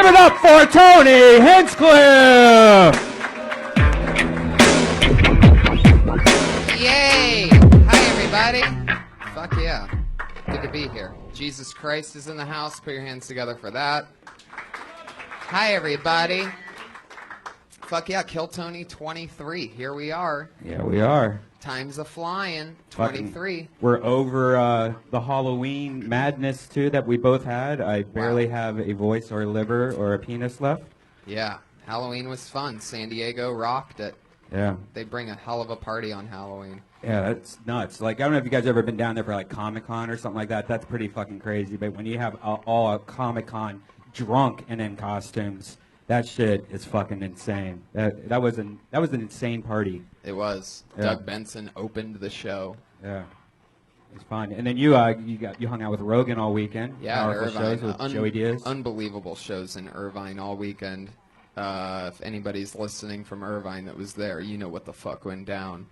Give it up for Tony Hinchcliffe! Yay! Hi, everybody. Fuck yeah. Good to be here. Jesus Christ is in the house. Put your hands together for that. Hi, everybody. Fuck yeah, Kill Tony 23. Here we are. Yeah, we are. Time's a flying. 23. We're over the Halloween madness, too, that we both had. I barely have a voice or a liver or a penis left. Yeah, Halloween was fun. San Diego rocked it. Yeah. They bring a hell of a party on Halloween. Yeah, that's nuts. Like, I don't know if you guys ever been down there for, like, Comic-Con or something like that. That's pretty fucking crazy. But when you have all Comic-Con drunk and in costumes, that shit is fucking insane. That was an insane party. It was. Yeah. Doug Benson opened the show. Yeah. It was fun. And then you hung out with Rogan all weekend. Yeah, Powerful Irvine. shows with Joey Diaz. Unbelievable shows in Irvine all weekend. If anybody's listening from Irvine that was there, you know what the fuck went down.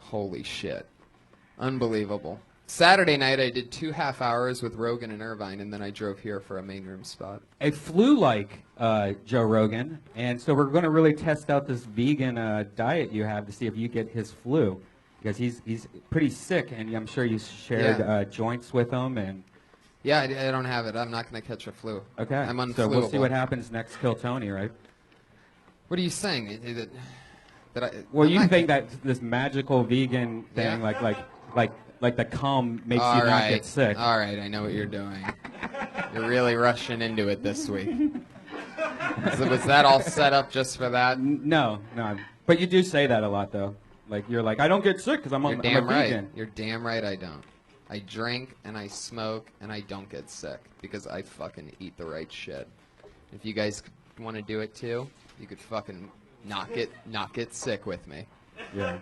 Holy shit. Unbelievable. Saturday night, I did 2.5 hours with Rogan in Irvine, and then I drove here for a main room spot. It flew like Joe Rogan, and so we're going to really test out this vegan diet you have to see if you get his flu, because he's pretty sick, and I'm sure you shared joints with him. And yeah, I don't have it. I'm not going to catch a flu. Okay, I'm unfluable. So we'll see what happens next. Kill Tony, right? What are you saying? You think that this magical vegan thing, like the cum makes you not get sick? All right, I know what you're doing. You're really rushing into it this week. So was that all set up just for that? No. But you do say that a lot, though. Like, you're like, I don't get sick because I'm a vegan. You're damn right I don't. I drink and I smoke and I don't get sick because I fucking eat the right shit. If you guys want to do it too, you could fucking not get sick with me. Yeah.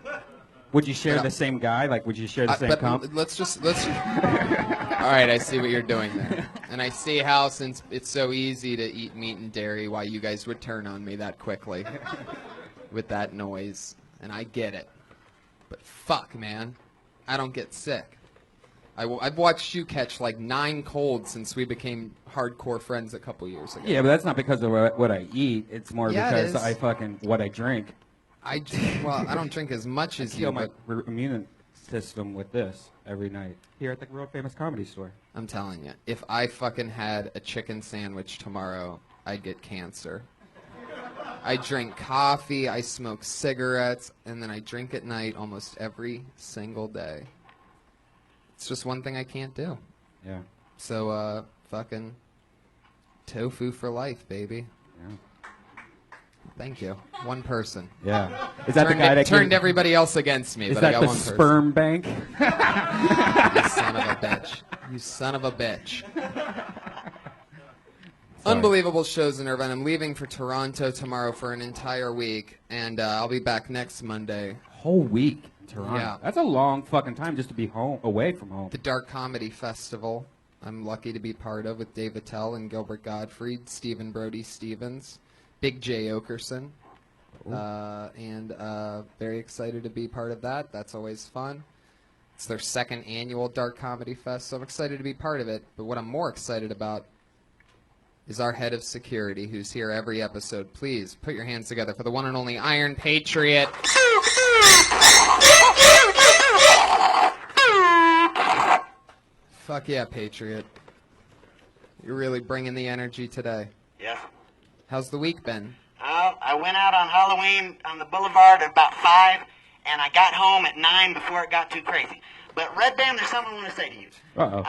Would you share the same guy? Like, would you share the same comp? Let's. All right, I see what you're doing there, and I see how, since it's so easy to eat meat and dairy, why you guys would turn on me that quickly with that noise, and I get it. But fuck, man, I don't get sick. I've watched you catch like 9 colds since we became hardcore friends a couple years ago. Yeah, but that's not because of what I eat. It's more because I fucking what I drink. I don't drink as much as you. I kill my immune system with this every night here at the world famous comedy store. I'm telling you, if I fucking had a chicken sandwich tomorrow, I'd get cancer. I drink coffee, I smoke cigarettes, and then I drink at night almost every single day. It's just one thing I can't do. Yeah. So, fucking tofu for life, baby. Yeah. Thank you. One person. Yeah. Is that the guy that turned everybody else against me? Is but that I got the one person. sperm bank? You son of a bitch. You son of a bitch. Unbelievable shows in Irvine. I'm leaving for Toronto tomorrow for an entire week, and I'll be back next Monday. Whole week in Toronto. Yeah. That's a long fucking time just to be away from home. The Dark Comedy Festival, I'm lucky to be part of, with Dave Attell and Gilbert Gottfried, Stephen Brody Stevens, Big J. Okerson, and very excited to be part of that. That's always fun. It's their 2nd annual Dark Comedy Fest, so I'm excited to be part of it. But what I'm more excited about is our head of security, who's here every episode. Please put your hands together for the one and only Iron Patriot. Fuck yeah, Patriot. You're really bringing the energy today. Yes. How's the week been? I went out on Halloween on the boulevard at about 5, and I got home at 9 before it got too crazy. But Red Bam, there's something I want to say to you. Uh-oh.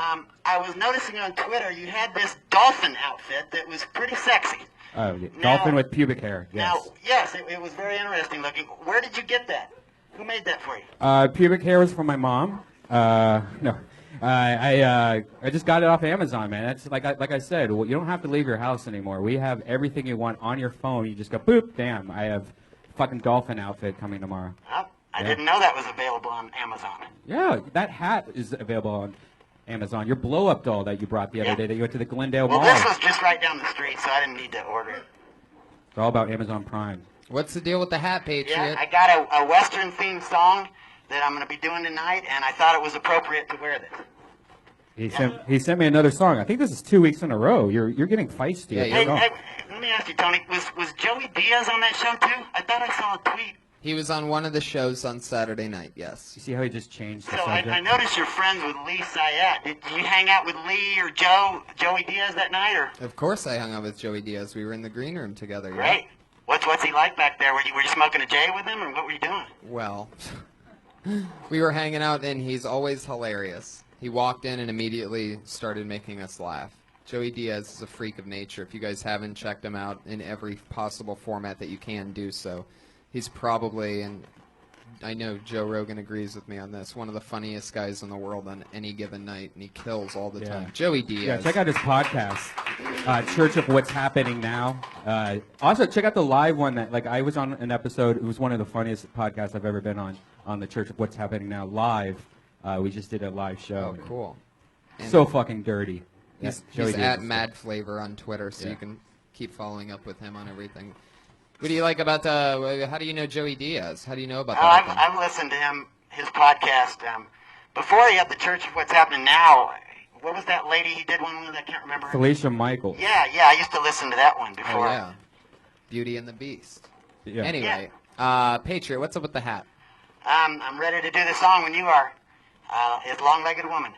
I was noticing on Twitter you had this dolphin outfit that was pretty sexy. Oh, yeah. Dolphin with pubic hair. Yes. Now, yes, it was very interesting looking. Where did you get that? Who made that for you? Pubic hair was from my mom. No. I just got it off Amazon, man. It's like I said, you don't have to leave your house anymore. We have everything you want on your phone. You just go, boop, damn, I have fucking dolphin outfit coming tomorrow. Oh, I didn't know that was available on Amazon. Yeah, that hat is available on Amazon. Your blow-up doll that you brought the other day that you went to the Glendale Mall. Well, this was just right down the street, so I didn't need to order it. It's all about Amazon Prime. What's the deal with the hat, Patriot? Yeah, I got a Western-themed song that I'm going to be doing tonight, and I thought it was appropriate to wear this. He sent me another song. I think this is 2 weeks in a row. You're getting feisty. Yeah, Hey, let me ask you, Tony. Was Joey Diaz on that show too? I thought I saw a tweet. He was on one of the shows on Saturday night, yes. You see how he just changed the So subject? I noticed you're friends with Lee Syatt. Did you hang out with Lee or Joey Diaz that night, or? Of course I hung out with Joey Diaz. We were in the green room together. Yeah? Great. What's he like back there? Were you smoking a J with him, or what were you doing? Well, we were hanging out, and he's always hilarious. He walked in and immediately started making us laugh. Joey Diaz is a freak of nature. If you guys haven't checked him out in every possible format that you can do so, he's probably, and I know Joe Rogan agrees with me on this, one of the funniest guys in the world on any given night, and he kills all the time. Joey Diaz. Yeah, check out his podcast, Church of What's Happening Now. Also, check out the live one that, like, I was on an episode. It was one of the funniest podcasts I've ever been on the Church of What's Happening Now live. We just did a live show. Oh, cool. And So fucking dirty. He's Joey Diaz at is Mad Flavor on Twitter, so Yeah. you can keep following up with him on everything. What do you like about how do you know Joey Diaz? How do you know about that? I've listened to his podcast. Before he had the Church of What's Happening Now. What was that lady he did one with? I can't remember. Felicia Michaels. Yeah, I used to listen to that one Oh, before. yeah. Beauty and the Beast. Yeah. Anyway, Patriot, what's up with the hat? I'm ready to do the song when you are. It's Long-Legged Woman.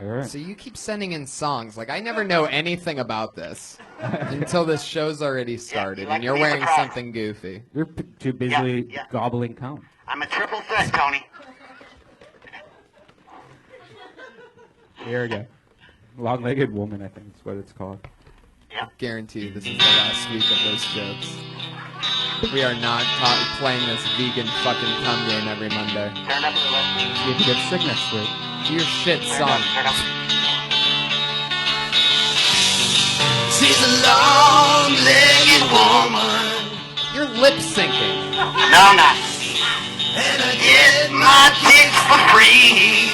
All right. So you keep sending in songs. Like, I never know anything about this until this show's already started, you like and you're to be wearing surprised. something goofy. You're too busy Yeah. gobbling cum. I'm a triple threat, Tony. Here we go. Long-legged woman, I think is what it's called. Yeah. Guarantee you this is the last week of those jokes. We are not playing this vegan fucking cum game every Monday. Turn up a little. See if you get sick next week. Do your shit Turn song. up, turn up. She's a long-legged woman, You're lip syncing. No, I'm not. and I get my chicks for free.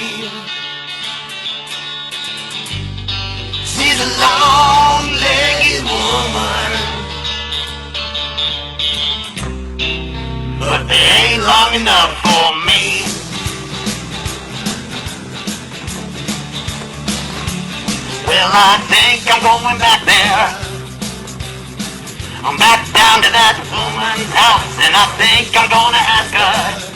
She's a long-legged woman, but they ain't long enough for me. Well, I think I'm going back there. I'm back down to that woman's house, and I think I'm gonna ask her.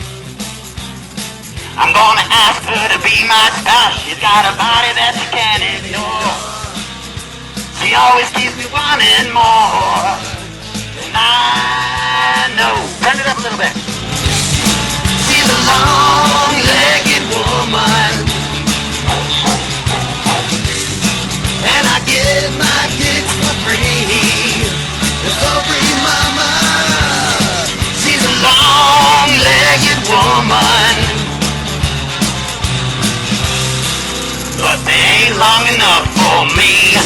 I'm gonna ask her to be my spouse. She's got a body that you can't ignore. She always keeps me wanting more. And I know. Turn it up a little bit. She's a long-legged woman, and I get my kicks for free. So free, mama. She's a long-legged woman, but they ain't long enough for me.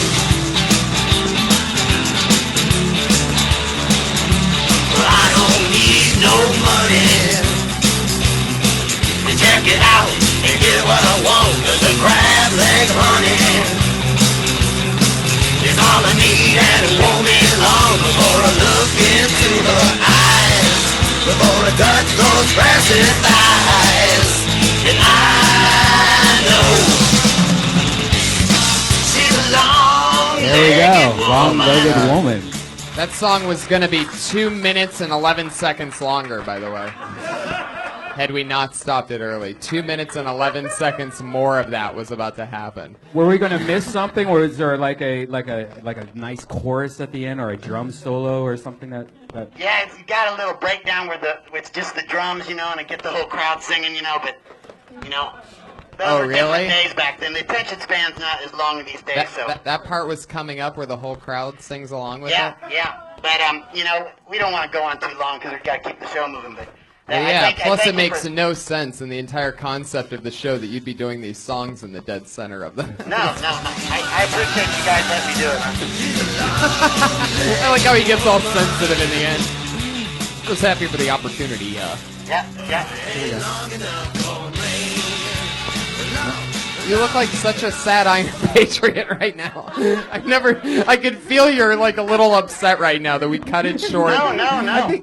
I don't need no money to check it out and get what I want. 'Cause the crab leg honey is all I need, and it won't be long before I look into her eyes, before I touch those precious thighs. And I know she's a There we long-legged go. Long-legged woman. That song was going to be 2 minutes and 11 seconds longer, by the way. Had we not stopped it early. 2 minutes and 11 seconds more of that was about to happen. Were we gonna miss something, or is there like a nice chorus at the end, or a drum solo, or something that? Yeah, it's got a little breakdown where it's just the drums, and it gets the whole crowd singing, but, those Oh, were really? different days back then. The attention span's not as long these days, so. That part was coming up where the whole crowd sings along with Yeah, it? yeah. But, we don't want to go on too long because we've got to keep the show moving, but. Well, I yeah, thank plus you it makes for- no sense in the entire concept of the show that you'd be doing these songs in the dead center of them. No. I appreciate you guys letting me do it. I like how he gets all sensitive in the end. Just happy for the opportunity. Yeah. You look like such a sad Iron Patriot right now. I could feel you're like a little upset right now that we cut it short. No.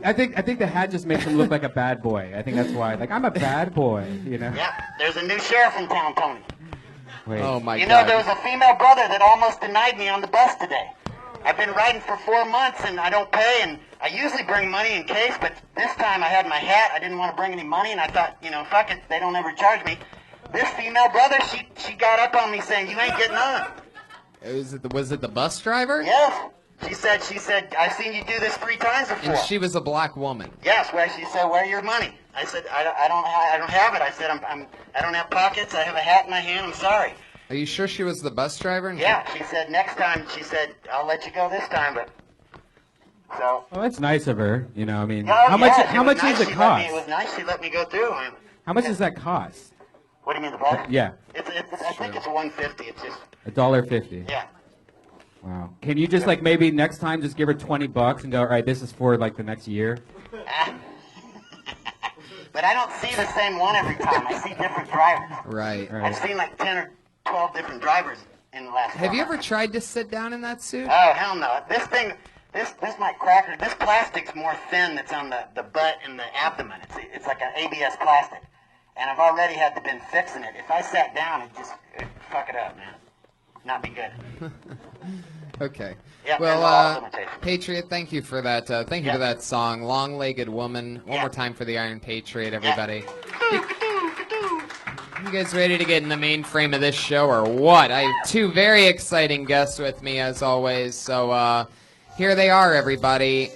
I think the hat just makes him look like a bad boy. I think that's why. Like, I'm a bad boy, Yeah, there's a new sheriff in town, Tony. Wait. Oh my You God. know, there was a female brother that almost denied me on the bus today. I've been riding for 4 months and I don't pay, and I usually bring money in case, but this time I had my hat. I didn't want to bring any money, and I thought, fuck it, they don't ever charge me. This female brother, she got up on me saying, you ain't getting on. Was it the bus driver? Yes. She said, I've seen you do this 3 times before. And she was a black woman. Yes, well, she said, where's your money? I said, I don't have it. I said, I don't have pockets. I have a hat in my hand. I'm sorry. Are you sure she was the bus driver? Yeah, she said, next time, I'll let you go this time, but... So... Well, that's nice of her. I mean, Oh, how much nice. does it cost? It was nice. She let me go through. How much does that cost? What do you mean, the bus? Yeah. I think it's $1.50. It's just... $1.50. Yeah. Wow. Can you just maybe next time just give her $20 and go, all right, this is for the next year? But I don't see the same one every time. I see different drivers. Right. I've seen 10 or 12 different drivers in the last. Have you ever tried to sit down in that suit? Oh hell no! This thing, this might crack her. This plastic's more thin. That's on the butt and the abdomen. It's like an ABS plastic, and I've already had to been fixing it. If I sat down, it'd fuck it up, man. Not be good. Okay. Yeah, Well, Patriot, thank you for that. Thank you for that song, "Long-Legged Woman." One more time for the Iron Patriot, everybody. You guys ready to get in the main frame of this show, or what? I have 2 very exciting guests with me, as always. So here they are, everybody.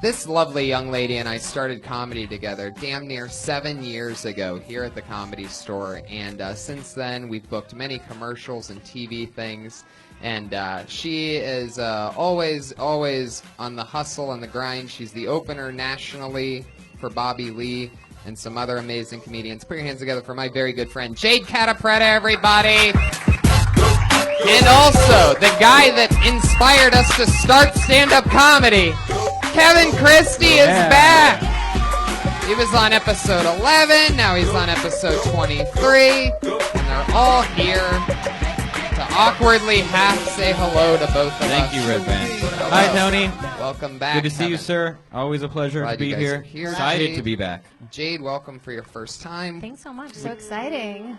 This lovely young lady and I started comedy together damn near 7 years ago here at the Comedy Store, and since then we've booked many commercials and TV things. And she is always on the hustle and the grind. She's the opener nationally for Bobby Lee and some other amazing comedians. Put your hands together for my very good friend, Jade Cattapreta, everybody. And also, the guy that inspired us to start stand-up comedy, Kevin Christy, is back. He was on episode 11, now he's on episode 23, and they're all here to awkwardly half say hello to both of us. Thank you, Red Band. Hi, Tony. Welcome back. Good to see you, sir. Always a pleasure Glad to be you guys are here. here. Excited Jade. to be back. Jade, welcome for your first time. Thanks so much. So exciting.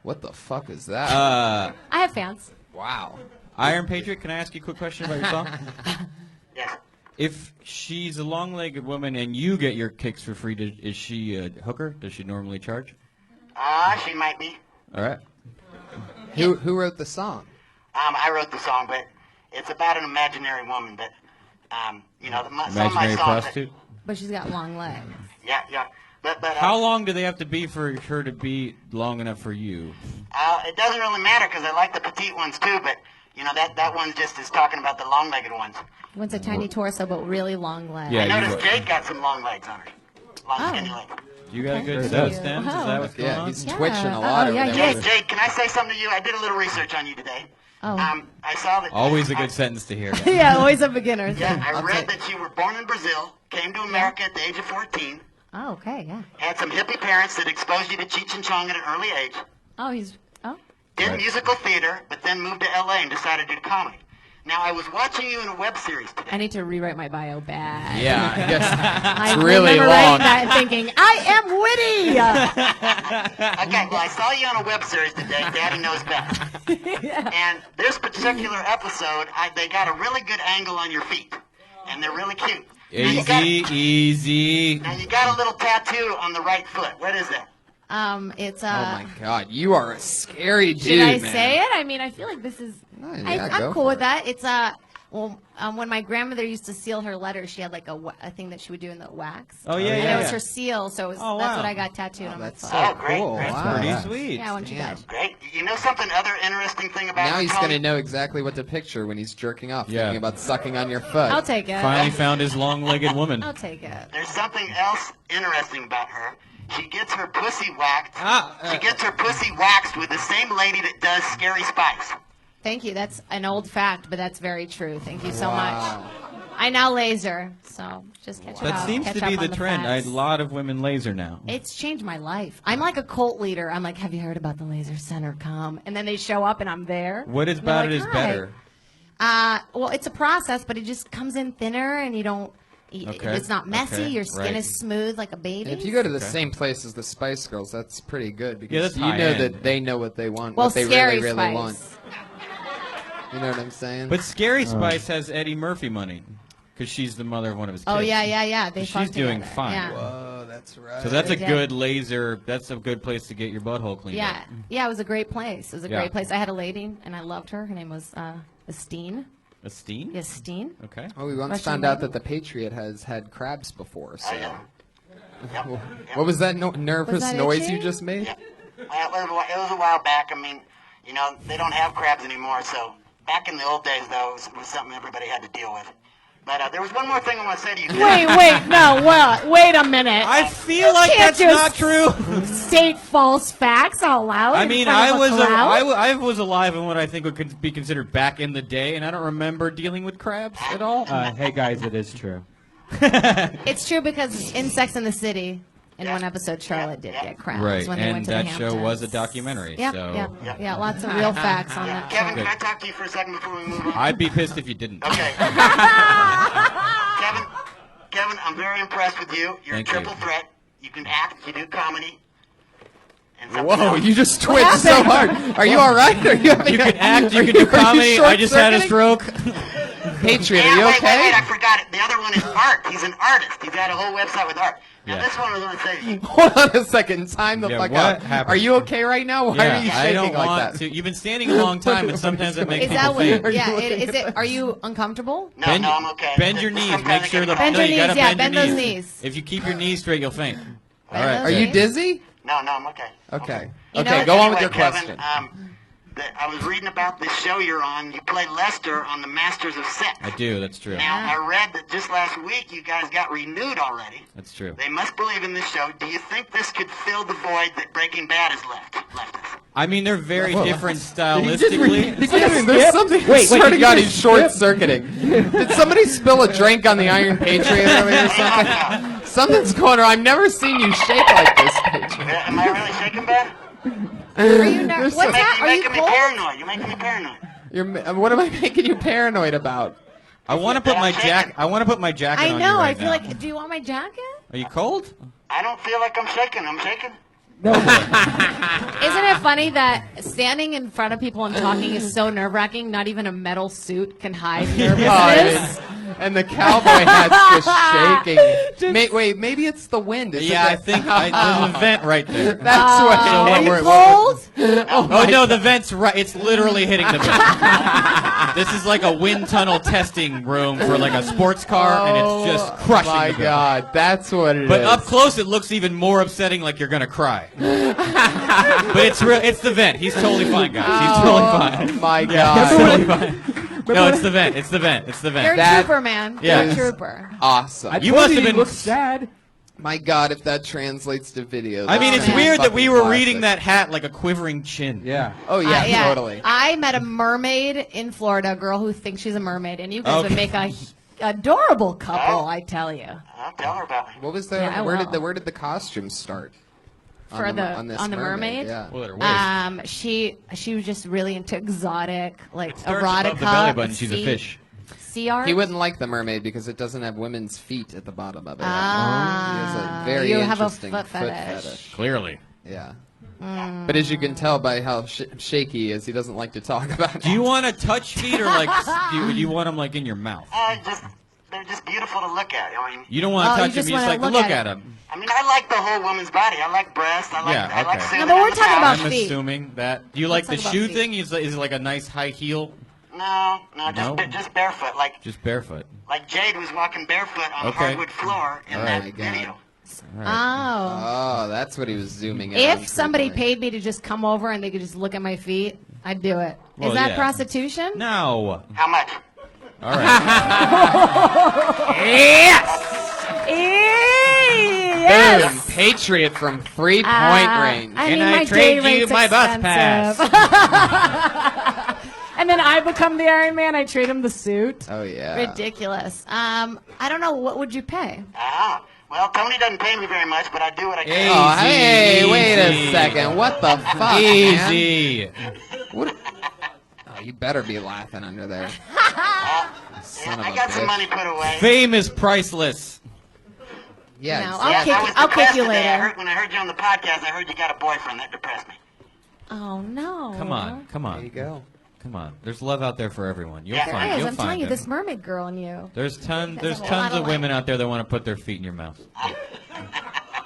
What the fuck is that? I have fans. Wow. Iron Patriot, can I ask you a quick question about your song? Yes. If she's a long-legged woman and you get your kicks for free, is she a hooker? Does she normally charge? She might be. All right. Who wrote the song? I wrote the song, but it's about an imaginary woman. But some of my Imaginary songs. prostitute? But she's got long legs. Yeah. But How long do they have to be for her to be long enough for you? It doesn't really matter because I like the petite ones too. But that one just is talking about the long-legged ones. One's a tiny torso, but really long legs. Yeah, I you noticed were. Jade got some long legs on her. Long skinny legs. You got a good Thank set of you. stems? Is Wow. that what's going Yeah, on? he's twitching a lot Oh, over yeah, there. yes. Jade, can I say something to you? I did a little research on you today. Oh. I saw that. Always a good sentence to hear. Yeah, always a beginner. Yeah, I I'll read take- that you were born in Brazil, came to America at the age of 14, Oh, okay, yeah. had some hippie parents that exposed you to Cheech and Chong at an early age, Oh. did Right. musical theater, but then moved to LA and decided to do comedy. Now, I was watching you in a web series today. I need to rewrite my bio bad. Yeah, I guess I it's really remember long. writing that and thinking, I am witty! Okay, well, I saw you on a web series today, Daddy Knows Best. And this particular episode, they got a really good angle on your feet, and they're really cute. Easy. Now, you got a little tattoo on the right foot. What is that? It's Oh my God, you are a scary dude, should I man. say it? I mean, I feel like this is. Oh, yeah, go I'm cool for with it. that. It's when my grandmother used to seal her letters, she had like a thing that she would do in the wax. Oh, yeah, And yeah. it was her seal, so Oh, that's wow. what I got tattooed on my That's foot. so Oh, great, cool. great. Wow. Pretty Yeah. sweet. Yeah, when she Damn. died. Great. You know something other interesting thing about Now her, he's Tony? going to know exactly what to picture when he's jerking off, Yeah. thinking about sucking on your foot. I'll take it. Finally found his long-legged woman. I'll take it. There's something else interesting about her. She gets her pussy waxed. Ah, She gets her pussy waxed with the same lady that does Scary Spice. Thank you. That's an old fact, but that's very true. Thank you so Wow. much. I now laser, so just catch That up. seems catch to be up the on trend. facts. A lot of women laser now. It's changed my life. I'm like a cult leader. I'm like, have you heard about the laser center? Come. And then they show up and I'm there. What is And they're about it like, is "Hi." better? Well, it's a process, but it just comes in thinner and you don't, Okay. It's not messy. Okay. Your skin Right. is smooth like a baby. And if you go to the Okay. same place as the Spice Girls, that's pretty good because that's you know high-end. that they know what they want, well, what they Scary really, really Spice. want. You know what I'm saying? But Scary Spice has Eddie Murphy money because she's the mother of one of his kids. Oh yeah. They She's fucked doing together. fine. Yeah. Whoa, that's right. So that's a Yeah. good laser. That's a good place to get your butthole cleaned Yeah, up. yeah, it was a great place. It was a Yeah. great place. I had a lady, and I loved her. Her name was Estine. Estine? Yes, Estine. Okay. Oh, we once Russian found out lady? that the Patriot has had crabs before. So, Yep. what was that nervous Was that noise itchy? you just made? Well, it was a while back. I mean, you know, they don't have crabs anymore. So back in the old days, though, it was something everybody had to deal with. But there was one more thing I want to say to you. Wait a minute. I feel like can't that's not just- true. State false facts out loud. I in mean, front I of a was crowd? I was alive in what I think would be considered back in the day, and I don't remember dealing with crabs at all. Hey guys, it is true. It's true because in Sex and the City, in one episode, Charlotte did get crabs Right, when they and went to that the show Hamptons. was a documentary. Yeah, so yeah, lots of real facts on that. Kevin, show. can I talk to you for a second before we move on? I'd be pissed if you didn't. Okay. Kevin, I'm very impressed with you. You're Thank a triple you. threat. You can act, you do comedy. And something Whoa, else. you just twitched so hard. Are you all right? Are you having You can act, you can do comedy. I just had a stroke. Patriot, Yeah, are you wait, okay? I forgot it. The other one is art. He's an artist. He's got a whole website with art. Now, Yeah. this one I was going to say to you. Hold on a second. Time the Yeah, fuck what out. happened? Are you okay right now? Why are you I shaking don't like want that? to. You've been standing a long time, and sometimes it makes Is people that what? faint. Yeah, is it? Are you uncomfortable? No, Bend, I'm okay. bend your Just knees. sometimes Make I sure get the Bend no, your you gotta knees, yeah, bend bend your those knees. If you keep your knees straight, you'll faint. All Bend right. those Are you knees. dizzy? No, I'm okay. Okay. You know Okay, what? go on with Anyway, your Kevin, question. I was reading about this show you're on. You play Lester on The Masters of Sex. I do. That's true. Now, I read that just last week you guys got renewed already. That's true. They must believe in this show. Do you think this could fill the void that Breaking Bad has left us? I mean, they're very different There's stylistically. something Wait, starting did on you his just short circuiting. Did somebody spill a drink on the Iron Patriot earlier or something? Something's going on. I've never seen you shake like this, Patriot. Am I really shaking bad? Are you nervous? What's that? You're Are you making me cold? paranoid. You're making me paranoid. What am I making you paranoid about? I want to put my jacket. I want to put my jacket I on know. you right I feel now. like. Do you want my jacket? Are you cold? I don't feel like I'm shaking. I'm shaking. Isn't it funny that standing in front of people and talking is so nerve-wracking? Not even a metal suit can hide nervousness. And the cowboy hat's just shaking. Wait, maybe it's the wind. Is Yeah, it I think there's a vent right there. That's what. So Are what you we're- cold? Oh no, the vent's right. It's literally hitting the vent. This is like a wind tunnel testing room for like a sports car, and it's just crushing My the vent. God, that's what it is. But up close, it looks even more upsetting, like you're gonna cry. But it's real. It's the vent. He's totally fine, guys. He's totally fine. My Yeah, he's God, totally fine. No, it's the vent. It's the vent. It's the You're vent. a That trooper, man. Yeah. You're a trooper. awesome. I You told must have you been- look sad. My God, if that translates to video. I mean, that's it's man. weird that we were fucking reading classic. that hat like a quivering chin. Yeah. Oh yeah, totally. I met a mermaid in Florida, a girl who thinks she's a mermaid, and you guys would Okay. make a adorable couple, I tell you. I'll tell her about me. What was the? Yeah, I where will. did the costume start? For on this mermaid? Yeah. Well, at her waist. She was just really into exotic, like Starts erotica. above the belly button. She's a fish. Sea art. He wouldn't like the mermaid because it doesn't have women's feet at the bottom of it. Ah, He has a very you have a interesting foot fetish. Clearly. Yeah. Mm. But as you can tell by how shaky he is, he doesn't like to talk about it. Do you want to touch feet or like do you want them like in your mouth? They're just beautiful to look at. I mean, You don't want Oh, to you touch just them. You just wanna like to look look at at it. them. I like the whole woman's body. I like breasts. I like, Yeah, I like okay. sitting No, but we're on the talking couch. about I'm feet. assuming that. Do you like Let's the talk about shoe feet. thing? Is it like a nice high heel? No, No? just barefoot. Just barefoot. Like Jade was walking barefoot on a Okay. hardwood floor in All that right. video. Oh. Oh, that's what he was zooming in on If somebody frequently. paid me to just come over and they could just look at my feet, I'd do it. Well, Is that yeah. prostitution? No. How much? All right. Boom, Patriot from 3-point range. I And mean, I my trade day you rate's my bus expensive. And then I become the Iron Man. I trade him the suit. Oh yeah. Ridiculous. I don't know. What would you pay? Well, Tony doesn't pay me very much, but I do what I can. Oh, hey, Easy, wait a easy. second. What the fuck, man? Easy. What? Oh, you better be laughing under there. Son of I a got some bitch. money put away. Fame is priceless. Yeah, No, exactly. I'll I was kick depressed you today. later. When I heard you on the podcast, I heard you got a boyfriend. That depressed me. Oh no. Come on. There you go. Come on. There's love out there for everyone. You'll Yeah, find. Guys, You'll I'm find telling you, them. this mermaid girl in you. There's tons. There's There's a lot tons of of women life. out there that want to put their feet in your mouth.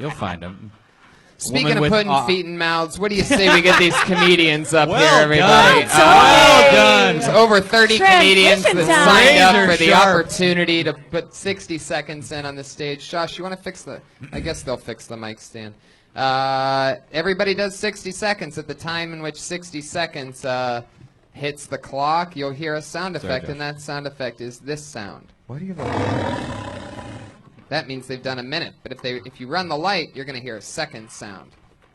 You'll find them. Speaking Woman of with putting aw- feet in mouths, what do you say we get these comedians up Well here, everybody? done. Well done. It's over 30 comedians that Transition time. signed up Razor for the sharp. opportunity to put 60 seconds in on the stage. Josh, you want to fix the... I guess they'll fix the mic stand. Everybody does 60 seconds. At the time in which 60 seconds hits the clock, you'll hear a sound effect, Josh. and that sound effect is this sound. Why do you have That means they've done a minute. But if you run the light, you're going to hear a second sound.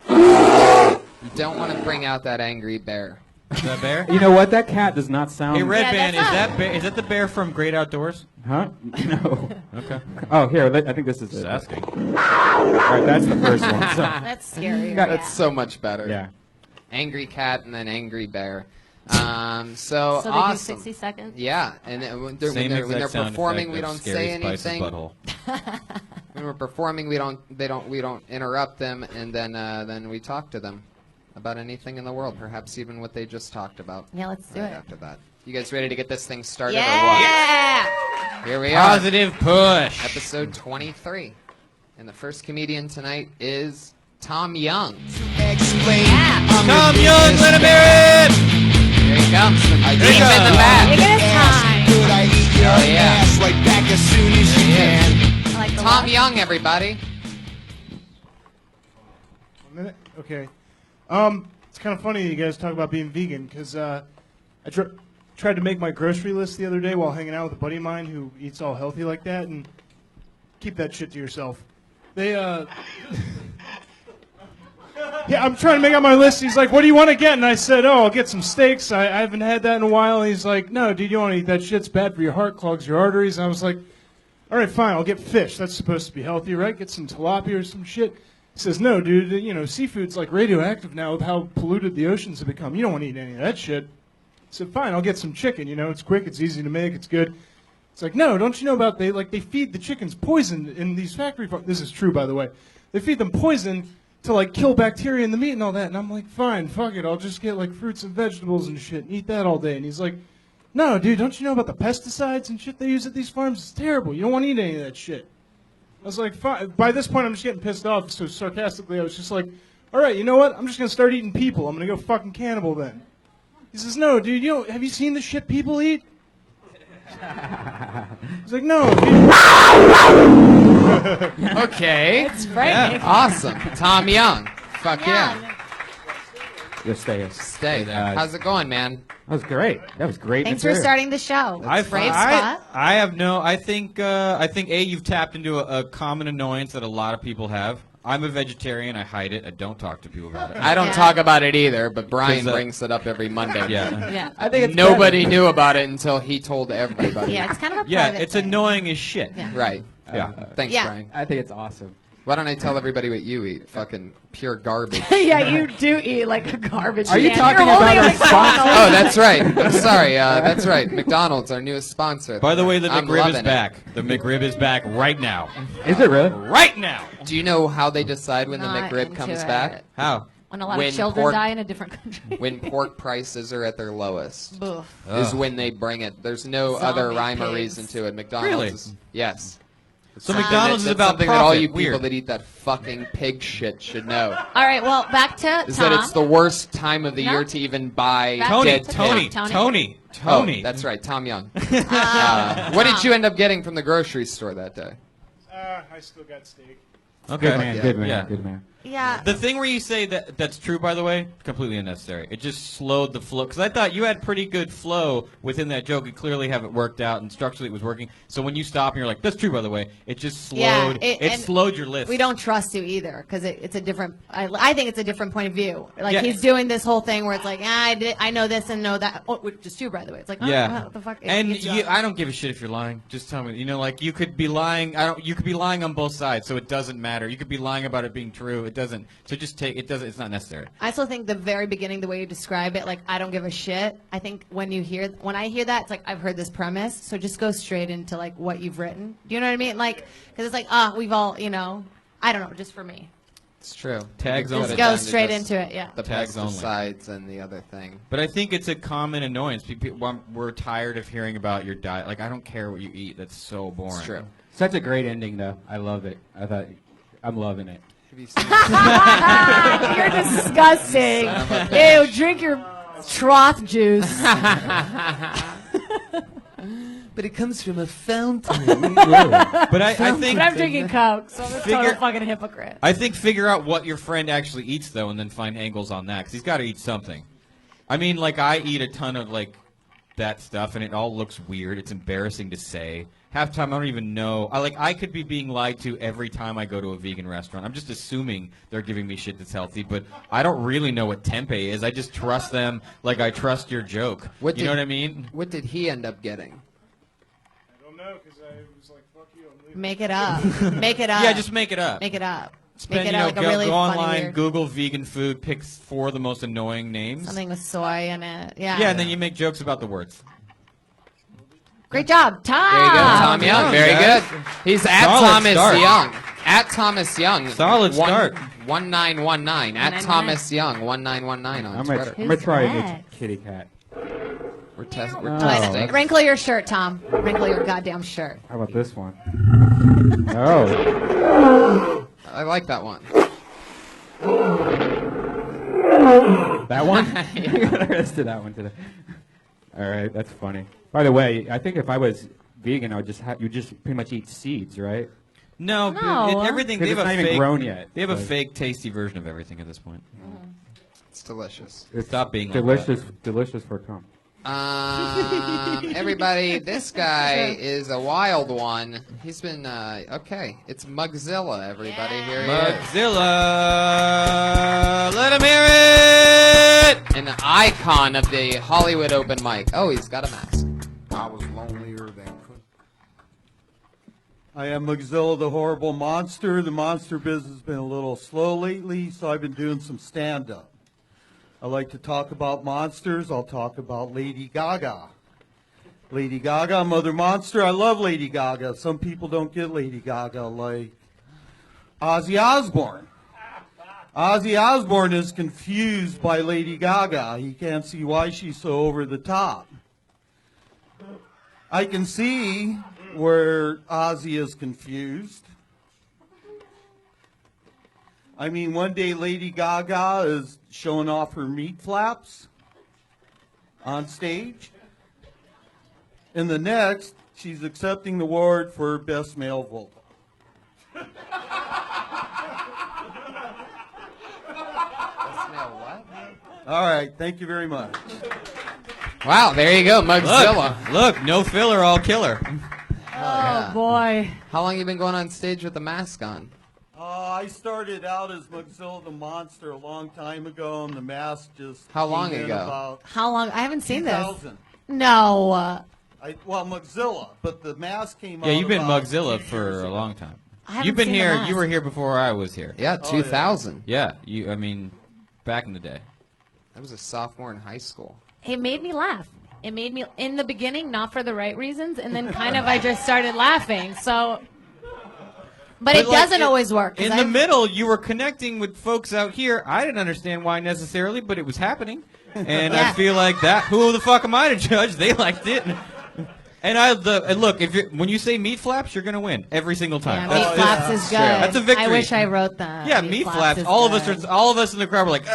You don't want to bring out that angry bear. that bear? You know what? That cat does not sound. Hey, Red Yeah, Band, is that's that the bear from Great Outdoors? Huh? No. Okay. Oh, here. I think this is Just it. asking. All right, that's the first one. So, That's scary. That's so much better. yeah. Angry cat and then angry bear. So So they do awesome. 60 seconds? Yeah, and then when they're, Same when they're exact sound performing, effect we of don't Scary say Spice's anything. butthole. When we're performing, we don't interrupt them, and then we talk to them about anything in the world, perhaps even what they just talked about. Yeah, let's do Right it. after that. You guys ready to get this thing started or Yeah! what? Here we are. Positive push. Episode 23. And the first comedian tonight is Tom Young. Yeah. Tom Young, let him hear it. Here he comes. I Here he deep in the comes. back. Look at his time. Could I eat your Oh, yeah. ass right back as soon as you can? I like the Tom look. Young, everybody. 1 minute? Okay. It's kind of funny you guys talk about being vegan because I tried to make my grocery list the other day while hanging out with a buddy of mine who eats all healthy like that, and keep that shit to yourself. They, yeah, I'm trying to make out my list. He's like, what do you want to get? And I said, oh, I'll get some steaks. I haven't had that in a while. And he's like, no, dude, you don't want to eat that shit. It's bad for your heart, clogs your arteries. And I was like, all right, fine, I'll get fish. That's supposed to be healthy, right? Get some tilapia or some shit. He says, no, dude, you know, seafood's like radioactive now with how polluted the oceans have become. You don't want to eat any of that shit. I said, fine, I'll get some chicken. You know, it's quick, it's easy to make, it's good. It's like, no, don't you know about they feed the chickens poison in these factory farms. This is true, by the way. They feed them poison to like kill bacteria in the meat and all that. And I'm like, fine, fuck it, I'll just get like fruits and vegetables and shit and eat that all day. And he's like, no, dude, don't you know about the pesticides and shit they use at these farms? It's terrible. You don't want to eat any of that shit. I was like, fine. By this point, I'm just getting pissed off. So sarcastically, I was just like, all right, you know what? I'm just gonna start eating people. I'm gonna go fucking cannibal then. He says, no, dude, have you seen the shit people eat? He's like, no. Dude. Okay. It's frightening. Awesome. Tom Young. Fuck yeah. Just stay. Stay there. How's it going, man? That was great. That was great. Thanks for material. starting the show. I've- Brave I, spot. I have no. I think you've tapped into a common annoyance that a lot of people have. I'm a vegetarian. I hide it. I don't talk to people about it. I don't Yeah. talk about it either, but Brian 'Cause, brings it up every Monday. Yeah. Yeah. I think it's Nobody knew about it until he told everybody. Yeah, it's kind of a Yeah, private it's thing. annoying as shit. Yeah. Right. Yeah. Thanks, Yeah. Brian. I think it's awesome. Why don't I tell everybody what you eat? Fucking pure garbage. Yeah, you do eat like a garbage Are you can. talking You're holding about a our sponsor? McDonald's. Oh, that's right. I'm sorry. That's right. McDonald's, our newest sponsor. By the way, the I'm McRib loving is it. back. The McRib is back right now. Is it really? Right now. Do you know how they decide when the Not McRib into comes it. back? How? When a lot When of children pork- die in a different country. When pork prices are at their lowest. Ugh. Is when they bring it. There's no Zombie other rhyme or pigs. reason to it. McDonald's Really? is, yes. So Something McDonald's that- is that's about something that all you profit. people Weird. that eat that fucking pig shit should know. All right, well, back to Is Tom. that it's the worst time of the No. year to even buy Back Tony, dead to Tony, Tony. Tony, Oh, Tony. that's right, Tom Young. Um, What did Tom. you end up getting from the grocery store that day? I still got steak. Okay. Good man. Good man. Yeah. Good man. Yeah. The thing where you say that's true, by the way, completely unnecessary. It just slowed the flow. Because I thought you had pretty good flow within that joke. It clearly haven't worked out, and structurally it was working. So when you stop and you're like, that's true, by the way, it just slowed. Yeah, it and slowed your list. We don't trust you either because it's a different. I think it's a different point of view. Like Yeah. he's doing this whole thing where it's like, I know this and know that. Oh, which is true, by the way. It's like, oh, Yeah. what the fuck? And It's- I don't give a shit if you're lying. Just tell me. You know, like you could be lying. You could be lying on both sides, so it doesn't matter. You could be lying about it being true. it doesn't. So just take it. Doesn't. It's not necessary. I also think the very beginning, the way you describe it, like I don't give a shit. I think when I hear that, it's like I've heard this premise, so just go straight into like what you've written. Do you know what I mean? Like, because it's like we've all, I don't know, just for me. It's true. Tags You only. could Just have go done straight just into it, yeah. The Tags only. pesticides and the other thing. But I think it's a common annoyance. We're tired of hearing about your diet. Like I don't care what you eat. That's so boring. It's true. Such a great ending, though. I love it. I'm loving it. Have you seen You're disgusting. Ew, drink your troth juice. But it comes from a fountain. But I think But I'm drinking Coke, so I'm a total Figure- fucking hypocrite. I think figure out what your friend actually eats though, and then find angles on that because he's got to eat something. I mean, like I eat a ton of like that stuff, and it all looks weird. It's embarrassing to say. Half the time I don't even know. I could be being lied to every time I go to a vegan restaurant. I'm just assuming they're giving me shit that's healthy, but I don't really know what tempeh is. I just trust them like I trust your joke. You know what I mean? What did he end up getting? I don't know, because I was like, fuck you, I'm leaving. Make it up. Make it up. Yeah, just make it up. Make it up. Spend, Make it up like a really go funny, online, weird, Google vegan food, pick 4 of the most annoying names. something with soy in it. Yeah. Yeah, and then you make jokes about the words. Great job, Tom. There you go, Tom Young. Very guys. good. He's at Solid Thomas start. Young. At Thomas Young. Solid start. 1919. At 1919. Thomas Young. 1919 on I'm Twitter. going to try a new next? kitty cat. We're testing. Oh. Wrinkle your shirt, Tom. Wrinkle your goddamn shirt. How about this one? Oh. I like that one. That one? Let's do that one today. All right, that's funny. By the way, I think if I was vegan, I would you just pretty much eat seeds, right? No, No. everything. They Because have it's a not even fake, grown yet. They have a Like, fake, tasty version of everything at this point. It's delicious. It's Stop being like delicious. Delicious for cum. Everybody, this guy is a wild one. He's been, okay. It's Mugzilla, everybody. Yeah. Here he is. Mugzilla, let him hear it. An icon of the Hollywood open mic. Oh, he's got a mask. I was lonelier than could. I am Mugzilla the Horrible Monster. The monster business has been a little slow lately, so I've been doing some stand-up. I like to talk about monsters. I'll talk about Lady Gaga. Lady Gaga, Mother Monster. I love Lady Gaga. Some people don't get Lady Gaga, like Ozzy Osbourne. Ozzy Osbourne is confused by Lady Gaga. He can't see why she's so over the top. I can see where Ozzy is confused. I mean, one day Lady Gaga is showing off her meat flaps on stage. And the next, she's accepting the award for Best Male Vocal. All right, thank you very much. Wow, there you go, Mugzilla. Look, no filler, all killer. Oh, boy. How long you been going on stage with the mask on? I started out as Mugzilla the Monster a long time ago, and the mask just How long came in ago? About How long? I haven't seen this. 2000. No. Well, Mugzilla, but the mask came out. Yeah, you've been about Mugzilla 8 years for a ago. long time. I haven't You've been seen the here. mask. You were here before I was here. Yeah, Oh, 2000. Yeah, I mean, back in the day. I was a sophomore in high school. It made me laugh. It made me, in the beginning, not for the right reasons, and then kind of I just started laughing. So, but it like, doesn't always work. 'cause In the I've- middle, you were connecting with folks out here. I didn't understand why necessarily, but it was happening. And I Yeah. feel like that. Who the fuck am I to judge? They liked it. And and look, when you say meat flaps, you're gonna win every single time. Yeah, meat flaps is good. That's a victory. I wish I wrote that. Yeah, meat flaps. is All good. of us in the crowd were like, meat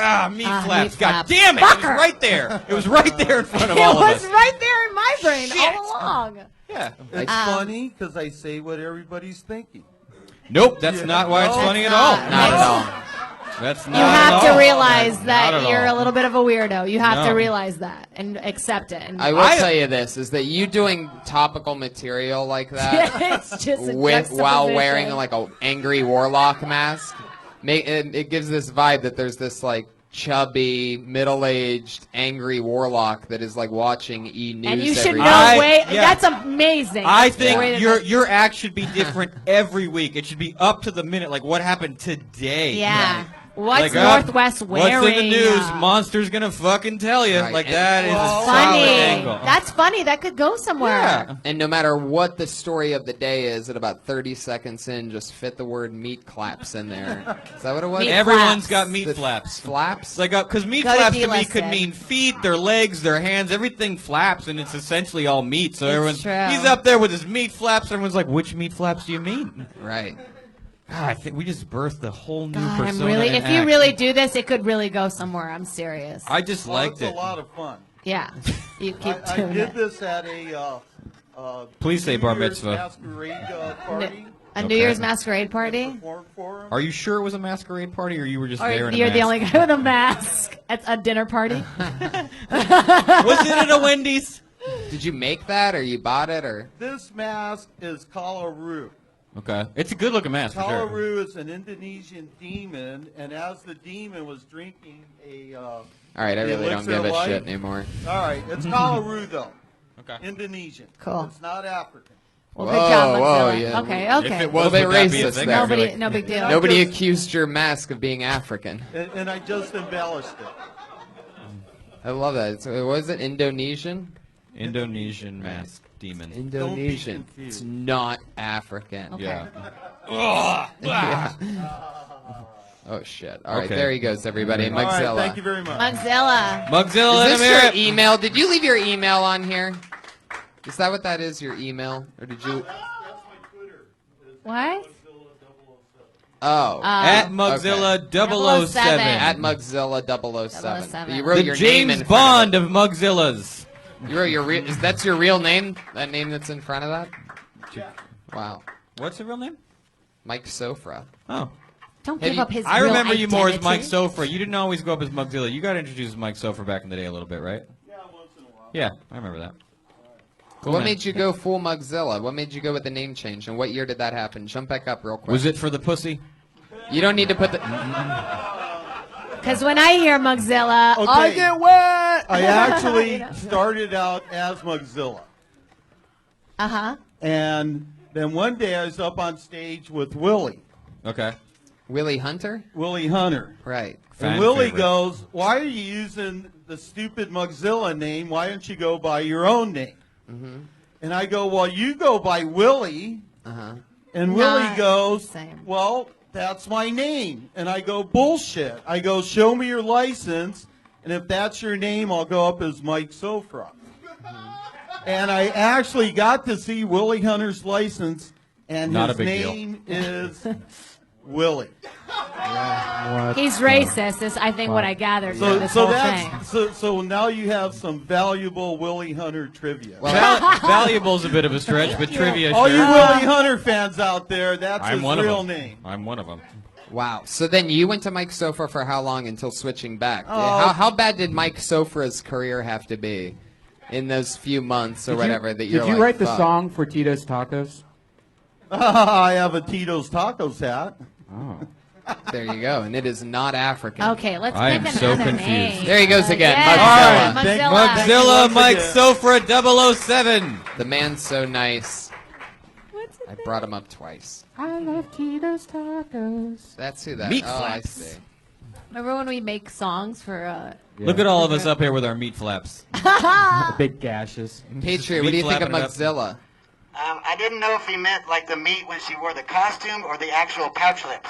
Ah, flaps. meat God flaps. damn it! It was Fucker. right there. It was right there in front of It all of was us. right there in my brain Shit. all along. Yeah. It's funny because I say what everybody's thinking. Nope, that's not why it's No, funny at not. all. Not at all. That's not You at have all. to realize Not that at you're all. a little bit of a weirdo. You have No. to realize that and accept it. And I will tell you this, is that you doing topical material like that it's just a while wearing juxtaposition. like a angry warlock mask, it gives this vibe that there's this like chubby, middle-aged, angry warlock that is like watching E! News And you should every know day. way. yeah. That's amazing. I That's the way think to- your act should be different every week. It should be up to the minute, like what happened today. Yeah. What's Like, Northwest wearing? What's in the news? Monster's gonna fucking tell you. Right. Like And- that is a Well, solid Funny. angle. That's funny. That could go somewhere. Yeah. And no matter what the story of the day is, at about 30 seconds in, just fit the word meat claps in there. Is that what it was? Meat Everyone's flaps. got meat The flaps. Flaps? Like, because meat Cody flaps to Gila me could said. mean feet, their legs, their hands, everything flaps, and it's essentially all meat. So It's everyone's true. he's up there with his meat flaps. Everyone's like, which meat flaps do you mean? Right. God, I think we just birthed a whole new God, persona. I'm really. and If you act. really do this, it could really go somewhere. I'm serious. I just Well, liked it's it. a lot of fun. Yeah. You keep I doing did it. this at a Please say New bar Year's mitzvah. masquerade party. A New Okay. Year's masquerade party. Performed for 'em. Are you sure it was a masquerade party, or you were just Or there in a you're the mask? only guy with a mask at a dinner party. Was it at a Wendy's? Did you make that, or you bought it, or? This mask is Kalaru. Okay, it's a good-looking mask for sure. Kalaru is an Indonesian demon, and as the demon was drinking a. All right, I the really don't elixir give of a life- shit anymore. All right, it's Kalaru though. Okay. Indonesian. Cool. It's not African. Well, good job, Whoa, whoa, Mozilla. yeah. Okay, If okay. it was, A little bit would that be a racist thing? there. I feel Nobody, like- no big deal. Nobody just- accused your mask of being African. And I just embellished it. I love that. Was it Indonesian? Indonesian mask demon. Indonesian. confused. It's not African. Okay. Yeah. Yeah. Oh shit! All right, Okay. there he goes, everybody. All right, Mugzilla. thank you very much. Mugzilla. Mugzilla, let Is him this hear your it. email? Did you leave your email on here? Is that what that is? Your email, or did you? What? Oh, At Mugzilla 007. at Mugzilla 007. 007. You wrote The your name James in front Bond of of Mugzillas. it. You wrote your real. That's your real name? That name that's in front of that? Wow. What's the real name? Mike Sofra. Oh. Don't Have give you- up his I real remember you more as identity. Mike Sofra. You didn't always go up as Mugzilla. You got introduced as Mike Sofra back in the day a little bit, right? Yeah, once in a while. Yeah, I remember that. Cool, What man. made you go full Mugzilla? What made you go with the name change? And what year did that happen? Jump back up real quick. Was it for the pussy? You don't need to put the. Because when I hear Mugzilla, Okay. I get wet. I actually started out as Mugzilla. Uh-huh. And then one day I was up on stage with Willie, Okay. Willie Hunter? Willie Hunter. Right. Fan And Willie favorite. goes, "Why are you using the stupid Mugzilla name? Why don't you go by your own name?" Mm-hmm. And I go, "Well, you go by Willie." Uh-huh. And Not Willie goes, the same. "Well, that's my name." And I go, "Bullshit." I go, "Show me your license, and if that's your name, I'll go up as Mike Sofra." And I actually got to see Willie Hunter's license, and Not a his big deal. name is Willie. He's racist, is I think what I gathered from So, this so whole thing. that's so now you have some valuable Willie Hunter trivia. Valuable's a bit of a stretch, but trivia. All sure. you Willie Hunter fans out there, that's I'm his one real of them. name. I'm one of them. Wow. So then you went to Mike Sofra for how long until switching back? Oh. How bad did Mike Sofra's career have to be in those few months or whatever that you're Did you like, write the fuck? song for Tito's Tacos? I have a Tito's Tacos hat. Oh. There you go. And it is not African. Okay, let's I pick am so another confused. name. There he goes again, Yeah, Mugzilla. Thank- Mugzilla. Mugzilla once Mike again. Sofra 007. The man's so nice. I brought him up twice. I love Tito's Tacos. That's who that Meat Oh, I flaps. see. Remember when we make songs for Look at all of us up here with our meat flaps. Big gashes. Patriot, what do you think of flapping it up. Mugzilla? I didn't know if he meant like the meat when she wore the costume or the actual pouch lips.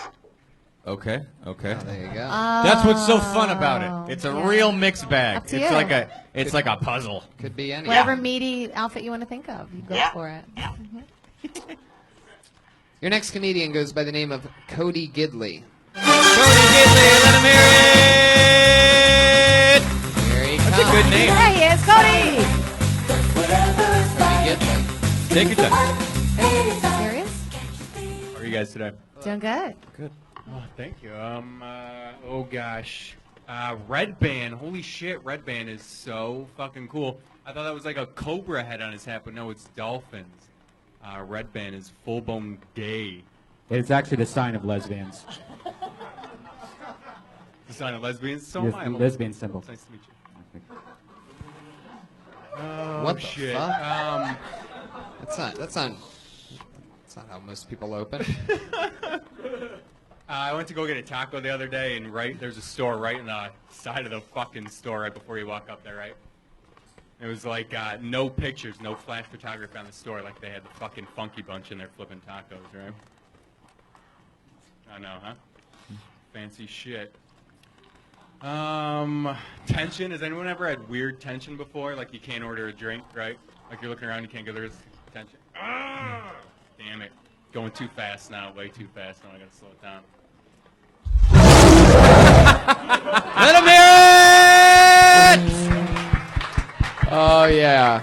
Okay. Okay. Oh, there you go. That's what's so fun about it. It's a yeah. real mixed bag. Up to It's you. like a puzzle. Could be any. whatever meaty outfit you want to think of. You go Yeah. for it. Your next comedian goes by the name of Cody Gidley. Cody Gidley, let him hear it. Here he That's comes. a good name. There he is, Cody. Cody Gidley. Take your time. Serious? How are you guys today? Doing good. Oh, thank you. Oh gosh. Red Band. Holy shit, Red Band is so fucking cool. I thought that was like a cobra head on his hat, but no, it's dolphins. Red Band is full-blown gay. It's actually the sign of lesbians. Design of lesbians. So Yes, am I. I'm a- lesbian symbol. Nice to meet you. What the shit. fuck? That's not how most people open. I went to go get a taco the other day, and there's a store right in the side of the fucking store right before you walk up there, right? It was like no pictures, no flash photography on the store, like they had the fucking Funky Bunch in there flipping tacos, right? I know, huh? Fancy shit. Tension. Has anyone ever had weird tension before? Like you can't order a drink, right? Like you're looking around, you can't go. There's tension. Damn it. Going too fast now. Way too fast. Now I gotta slow it down. Let him hear it! Oh yeah.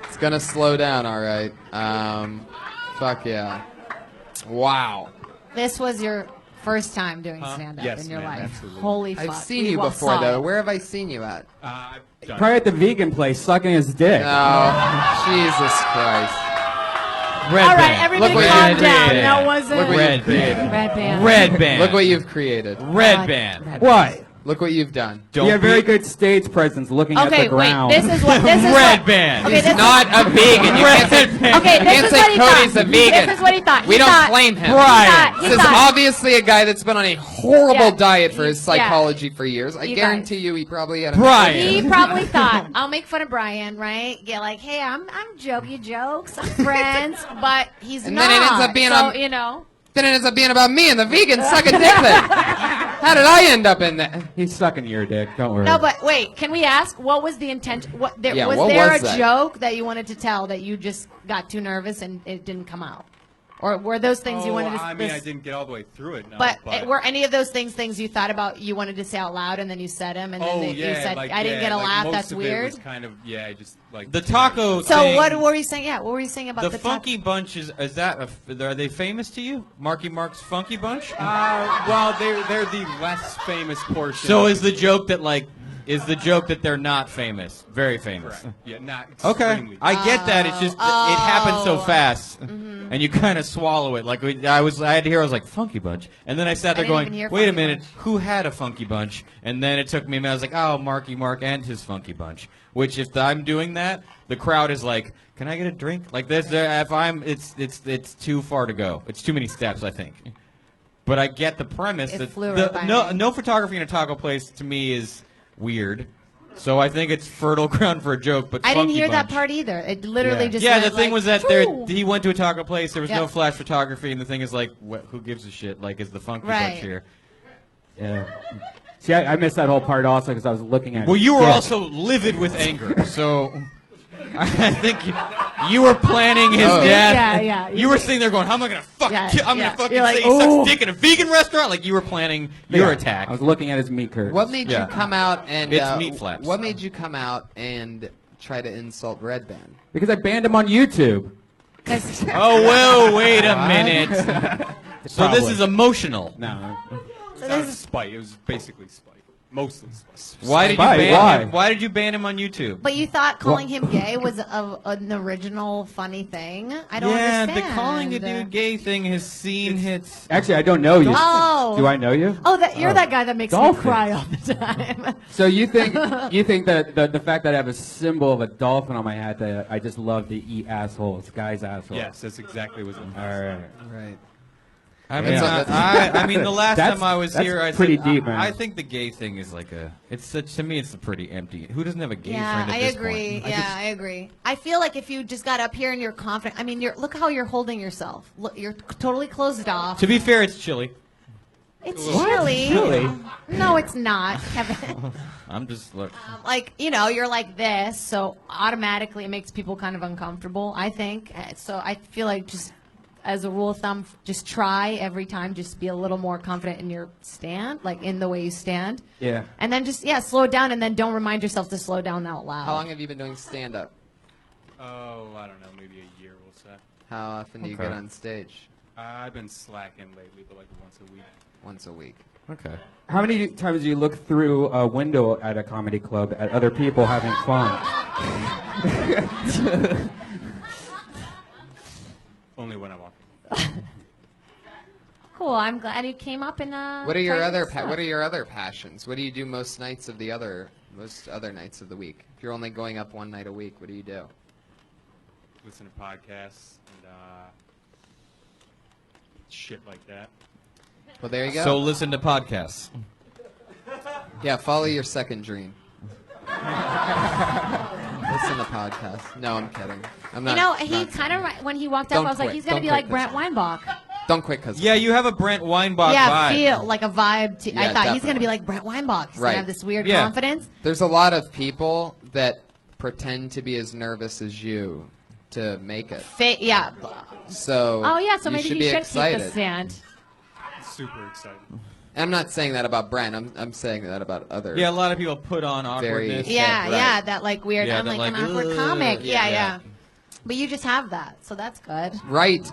It's gonna slow down, all right. Fuck yeah. Wow. This was your first time doing stand-up Yes, in your ma'am, life. absolutely. Holy fuck. I've seen We you all before saw though. it. Where have I seen you at? I've done Probably at the vegan place, sucking his dick. Oh, Jesus Christ. Red All right, band. everybody Look what calm you down. did. That wasn't Look what Red you've created. Red band. Red band. Look what you've created. Red band. What? Look what you've done. Don't You have very be- good stage presence looking at Okay, the wait. ground. This is what. This is Red what, band. Okay, He's this not a vegan. You can't say, Okay, you this can't is say what he Cody's thought. a vegan. This is what he thought. We He don't thought- blame him. Brian. This is obviously a guy that's been on a horrible Yeah. diet for his Yeah. psychology for years. I You guarantee you he probably had a Brian. He probably thought, I'll make fun of Brian, right? Get like, hey, I'm joking jokes, I'm friends, but he's And not. then it ends up being so, on- you know. Then it ends up being about me and the vegan sucking dick thing. How did I end up in that? He's sucking your dick. Don't worry. No, but wait, can we ask what was the intention? Was there what a was that? joke that you wanted to tell that you just got too nervous and it didn't come out? Or were those things you wanted to I mean, I didn't get all the way through it. No, But were any of those things you thought about you wanted to say out loud and then you said them and then you said, I didn't get a laugh, most that's of weird? It was kind of, just like The taco So thing. what were you saying? Yeah, what were you saying about The taco? Funky Bunch are they famous to you? Marky Mark's Funky Bunch? well, they're the less famous portion. So is the joke that they're not famous? Very famous. Correct. Yeah, not Okay, extremely. I get that. It's just it happens so fast, Mm-hmm. and you kind of swallow it. Like I had to hear, I was like Funky Bunch, and then I sat there didn't going, even hear "Wait a Funky minute, Bunch. who had a Funky Bunch?" And then it took me a minute. I was like, "Oh, Marky Mark and his Funky Bunch." Which, if I'm doing that, the crowd is like, "Can I get a drink?" Like this. If it's too far to go. It's too many steps, I think. But I get the premise It that flew right by me. no photography in a taco place to me is weird. So I think it's fertile ground for a joke. But I didn't Funky hear that Bunch. part either. It literally just Yeah, the went thing like, was that "Phew." he went to a taco place. There was Yeah. no flash photography, and the thing is like, who gives a shit? Like, is the Funky Right. Bunch here? Yeah. See, I missed that whole part also because I was looking at. Well, you were Yeah. also livid with anger, so I think you were planning his Oh. death. Yeah. You were sitting there going, "How am I gonna fucking? Yeah, I'm yeah. gonna fucking You're like, say he sucks "Ooh." dick in a vegan restaurant." Like you were planning your attack. I was looking at his meat curd. What made Yeah. you come out and It's meat flaps. What made you come out and try to insult Red Band? Because I banned him on YouTube. Oh well, wait a minute. So this Probably. is emotional. No. It's not spite. It was basically spite. Mostly spite. Why did you Spite, ban why? him? Why did you ban him on YouTube? But you thought calling him gay was an original funny thing? I don't yeah, understand. the calling a dude gay thing has seen hits. Actually, I don't know you. Oh. Do I know you? Oh, you're Oh. that guy that makes Dolphins. me cry all the time. So you think that the fact that I have a symbol of a dolphin on my hat that I just love to eat assholes, guys' assholes. Yes, that's exactly what it was. All right. Right. I mean, Yeah. I mean, the last That's- time I was that's here, I pretty said, deep, man. I think the gay thing is like it's such, to me, it's a pretty empty. Who doesn't have a gay Yeah, friend at I this agree. point? I agree. I feel like if you just got up here and you're confident, I mean, look how you're holding yourself. Look, you're totally closed off. To be fair, it's chilly. It's What? chilly. Chilly? No, it's not, Kevin. I'm just look. Like, you're like this, so automatically it makes people kind of uncomfortable, I think. So I feel like just as a rule of thumb, just try every time, just be a little more confident in your stand, like in the way you stand. Yeah. And then just, slow it down, and then don't remind yourself to slow down out loud. How long have you been doing stand-up? Oh, I don't know, maybe a year, we'll say. How often do you Okay. get on stage? I've been slacking lately, but like once a week. Once a week. Okay. How many times do you look through a window at a comedy club at other people having fun? Only when I'm walking. cool. I'm glad you came up and. What are your tried other this stuff. What are your other passions? What do you do most nights of most other nights of the week? If you're only going up one night a week, what do you do? Listen to podcasts and shit like that. Well, there you go. So listen to podcasts. Yeah, follow your second dream. Listen to podcasts. No, I'm kidding. I'm not. You know, he not kind of when he walked up, Don't I was like, quit. he's gonna Don't be quit, like Brent Weinbach. Don't quit, cause Yeah, you have a Brent Weinbach Yeah, vibe. feel like a vibe. I Yeah, thought he's gonna definitely. be like Brent Weinbach. He's Right. gonna have this weird Yeah. confidence. there's a lot of people that pretend to be as nervous as you to make it. Yeah. So Oh yeah. So you maybe should he be should excited. keep the stand. Super excited. I'm not saying that about Brent. I'm saying that about other. Yeah, a lot of people put on Very- awkwardness. Yeah, right. yeah. That like weird. Yeah, I'm that, like an like, awkward ugh. comic. Yeah, Yeah. yeah. But you just have that, so that's good. Write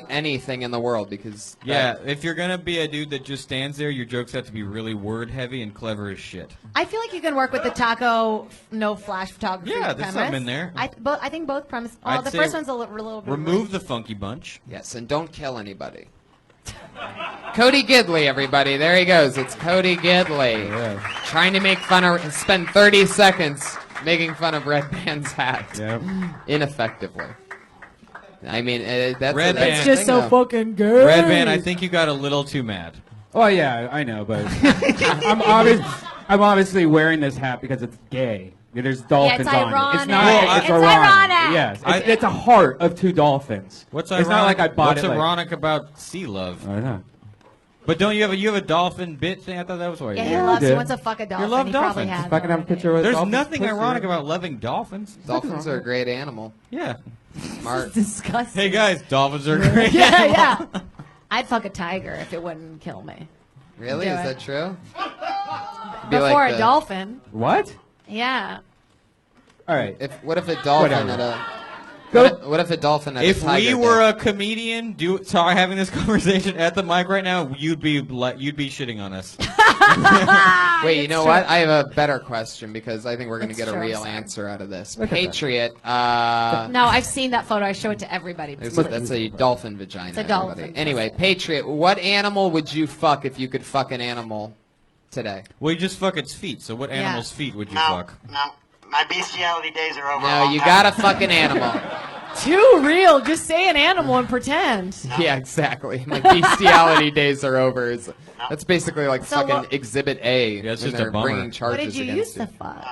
anything in the world because Yeah, if you're gonna be a dude that just stands there, your jokes have to be really word heavy and clever as shit. I feel like you can work with the taco, no flash photography. Yeah, there's premise. something in there. I think both premise. Oh, I'd the say first one's a little bit. Remove the funky bunch. Yes, and don't kill anybody. Cody Gidley, everybody. There he goes. It's Cody Gidley. Trying to make fun of, spend 30 seconds making fun of Red Band's hat. Yep. Ineffectively. I mean, that's Red that's Band. the It's just thing, so though. fucking good. Red Van, I think you got a little too mad. Oh yeah, I know, but I'm obviously wearing this hat because it's gay. There's dolphins on it. ironic. It's not. Well, it's it's ironic. ironic. Yes, I- it's a heart of two dolphins. What's It's ironic? not like I bought What's it. ironic about sea love? I know. But don't you have a dolphin bit thing? I thought that was why. Yeah, you he did. loves. He did. wants to fuck a dolphin. love he probably dolphins. has. If I can have a already. picture with There's dolphins nothing pussy, ironic right? about loving dolphins. Dolphins are a great animal. Yeah. Smart. Disgusting. Hey guys, dolphins are great. Yeah, yeah. I'd fuck a tiger if it wouldn't kill me. Really? Do Is it. that true? Before a dolphin. What? Yeah. All right. What if a dolphin Whatever. had a? Go- What if a dolphin had If a tiger we were dick? a comedian, having this conversation at the mic right now, you'd be shitting on us. Wait, you know what? I have a better question because I think we're going to It's get a true, real sorry. answer out of this. Look at that. Patriot. No, I've seen that photo. I show it to everybody. That's a dolphin vagina. It's a dolphin. everybody. Anyway, Patriot, what animal would you fuck if you could fuck an animal today? Well, you just fuck its feet. So what Yeah. animal's feet would you No, fuck? no. My bestiality days are over. a No, long you time gotta ago. fuck an animal. Too real. Just say an animal and pretend. Yeah, exactly. My bestiality days are over. That's basically like So fucking what- Exhibit A Yeah, it's when just a they're bummer. bringing charges What did you against use to fuck?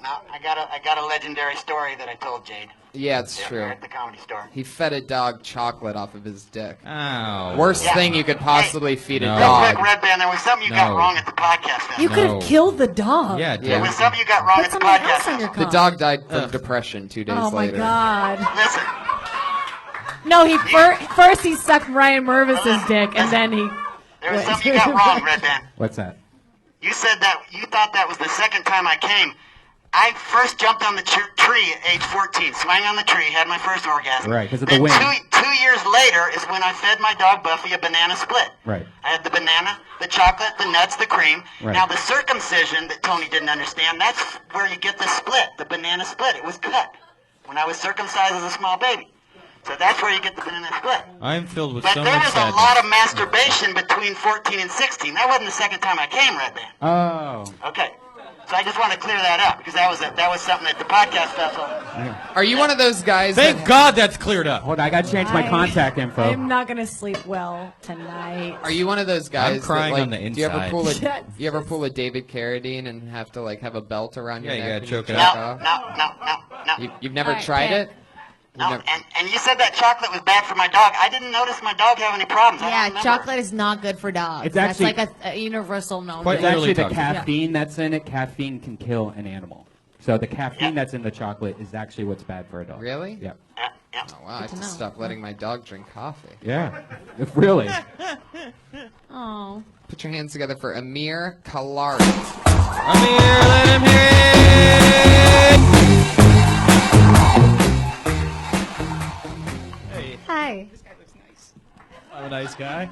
No, I got a legendary story that I told Jade. Yeah, it's Yeah, true. At the comedy store. He fed a dog chocolate off of his dick. Ow. Worst Yeah. thing you could possibly feed No. a Real dog. quick, Red Band, there was something you got No. wrong at the podcast. You Now. could No. have killed the dog. Yeah, Yeah. There was something you got wrong Put at the something else podcast. on your Now. The car. dog died from Ugh. depression 2 days Oh my later. god. Listen, No, he first he sucked Ryan Mervis's dick, and then he. there was something you got wrong, Red Band. What's that? You said that you thought that was the second time I came. I first jumped on the tree at age 14, swang on the tree, had my first orgasm. Right, 'cause of the Then wind. two years later is when I fed my dog Buffy a banana split. Right. I had the banana, the chocolate, the nuts, the cream. Right. Now the circumcision that Tony didn't understand, that's where you get the split, the banana split. It was cut when I was circumcised as a small baby. So that's where you get the banana split. I am filled with But so there much was a sadness. lot of masturbation between 14 and 16. That wasn't the second time I came, Red Band. Oh. Okay. So I just want to clear that up because that was something at the podcast festival. Are you one of those guys Thank that God that's cleared up. Hold on, I gotta change my contact info. I'm not gonna sleep well tonight. Are you one of those guys I'm crying that, like, on the do you ever inside. pull a Yes. you ever pull a David Carradine and have to like have a belt around your Yeah, you neck? gotta and choke it jerk out. off? No. You've never All right, tried okay. it? You've No, never- and you said that chocolate was bad for my dog. I didn't notice my dog have any problems. I don't Yeah, remember. chocolate is not good for dogs. It's That's actually- like a universal known. Quite It's thing. literally actually the toxic. caffeine that's in it. Caffeine can kill an animal. So the caffeine that's in the chocolate is actually what's bad for a dog. Really? Yeah. Yeah. Oh, wow, I have to know. stop letting my dog drink coffee. Yeah. Really. Oh. Put your hands together for Amir Kalari. I'm here, let him hear Hi. I'm a nice guy.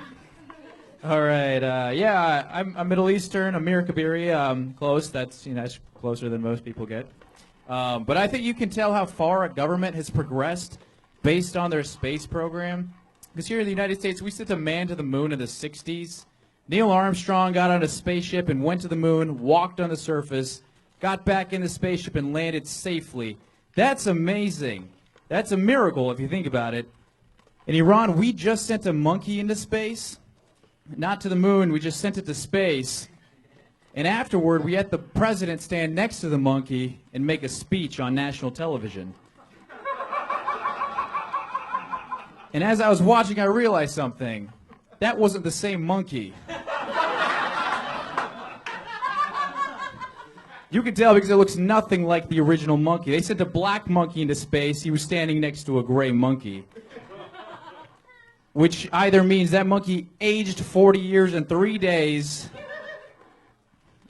All right. Yeah, I'm Middle Eastern. Amir Kabiri. Close. That's that's closer than most people get. But I think you can tell how far a government has progressed based on their space program. Because here in the United States, we sent a man to the moon in the 60s. Neil Armstrong got on a spaceship and went to the moon, walked on the surface, got back in the spaceship and landed safely. That's amazing. That's a miracle if you think about it. In Iran, we just sent a monkey into space. Not to the moon, we just sent it to space. And afterward, we had the president stand next to the monkey and make a speech on national television. And as I was watching, I realized something. That wasn't the same monkey. You can tell because it looks nothing like the original monkey. They sent a black monkey into space. He was standing next to a gray monkey. Which either means that monkey aged 40 years and 3 days,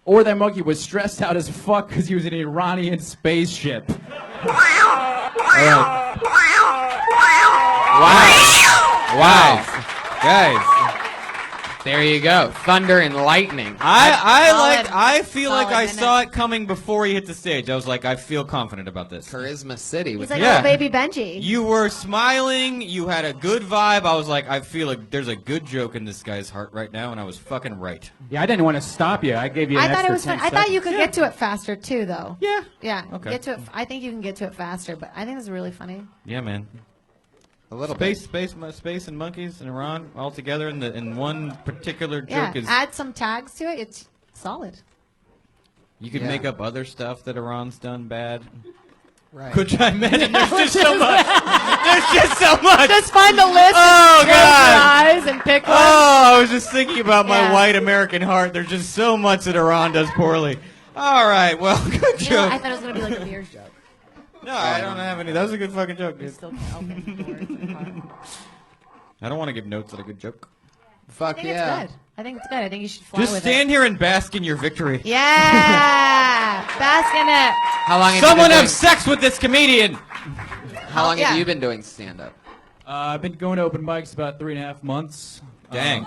or that monkey was stressed out as fuck because he was in an Iranian spaceship. All right. Wow. Guys. There you go. Thunder and lightning. I feel Solid like I minute. saw it coming before he hit the stage. I was like, I feel confident about this. Charisma City. He's like Yeah. little baby Benji. You were smiling. You had a good vibe. I was like, I feel like there's a good joke in this guy's heart right now, and I was fucking right. Yeah, I didn't want to stop you. I gave you. I An thought it extra was fun. 10 I thought you seconds. could get to it faster too, though. Yeah. Yeah. Okay. Get to it. I think you can get to it faster, but I think it's really funny. Yeah, man. A little Space and monkeys in Iran all together in one particular Yeah. joke is. Add some tags to it. It's solid. You could Yeah. make up other stuff that Iran's done bad. Right. Could I imagine? There's just so much. There's just so much. Just find the list. Oh, and close God. your eyes and pick one. Oh, I was just thinking about my Yeah. white American heart. There's just so much that Iran does poorly. All right, well, good You know, joke. I thought it was gonna be like a beer's joke. No, I don't have any. That was a good fucking joke, You dude. still okay. I don't want to give notes on a good joke. I Fuck think yeah. it's good. I think it's good. I think you should fly Just with stand it. here and bask in your victory. Yeah, bask in it. How long have Someone you been have sex with this comedian. How long yeah. have you been doing stand-up? I've been going to open mics about 3.5 months. Dang.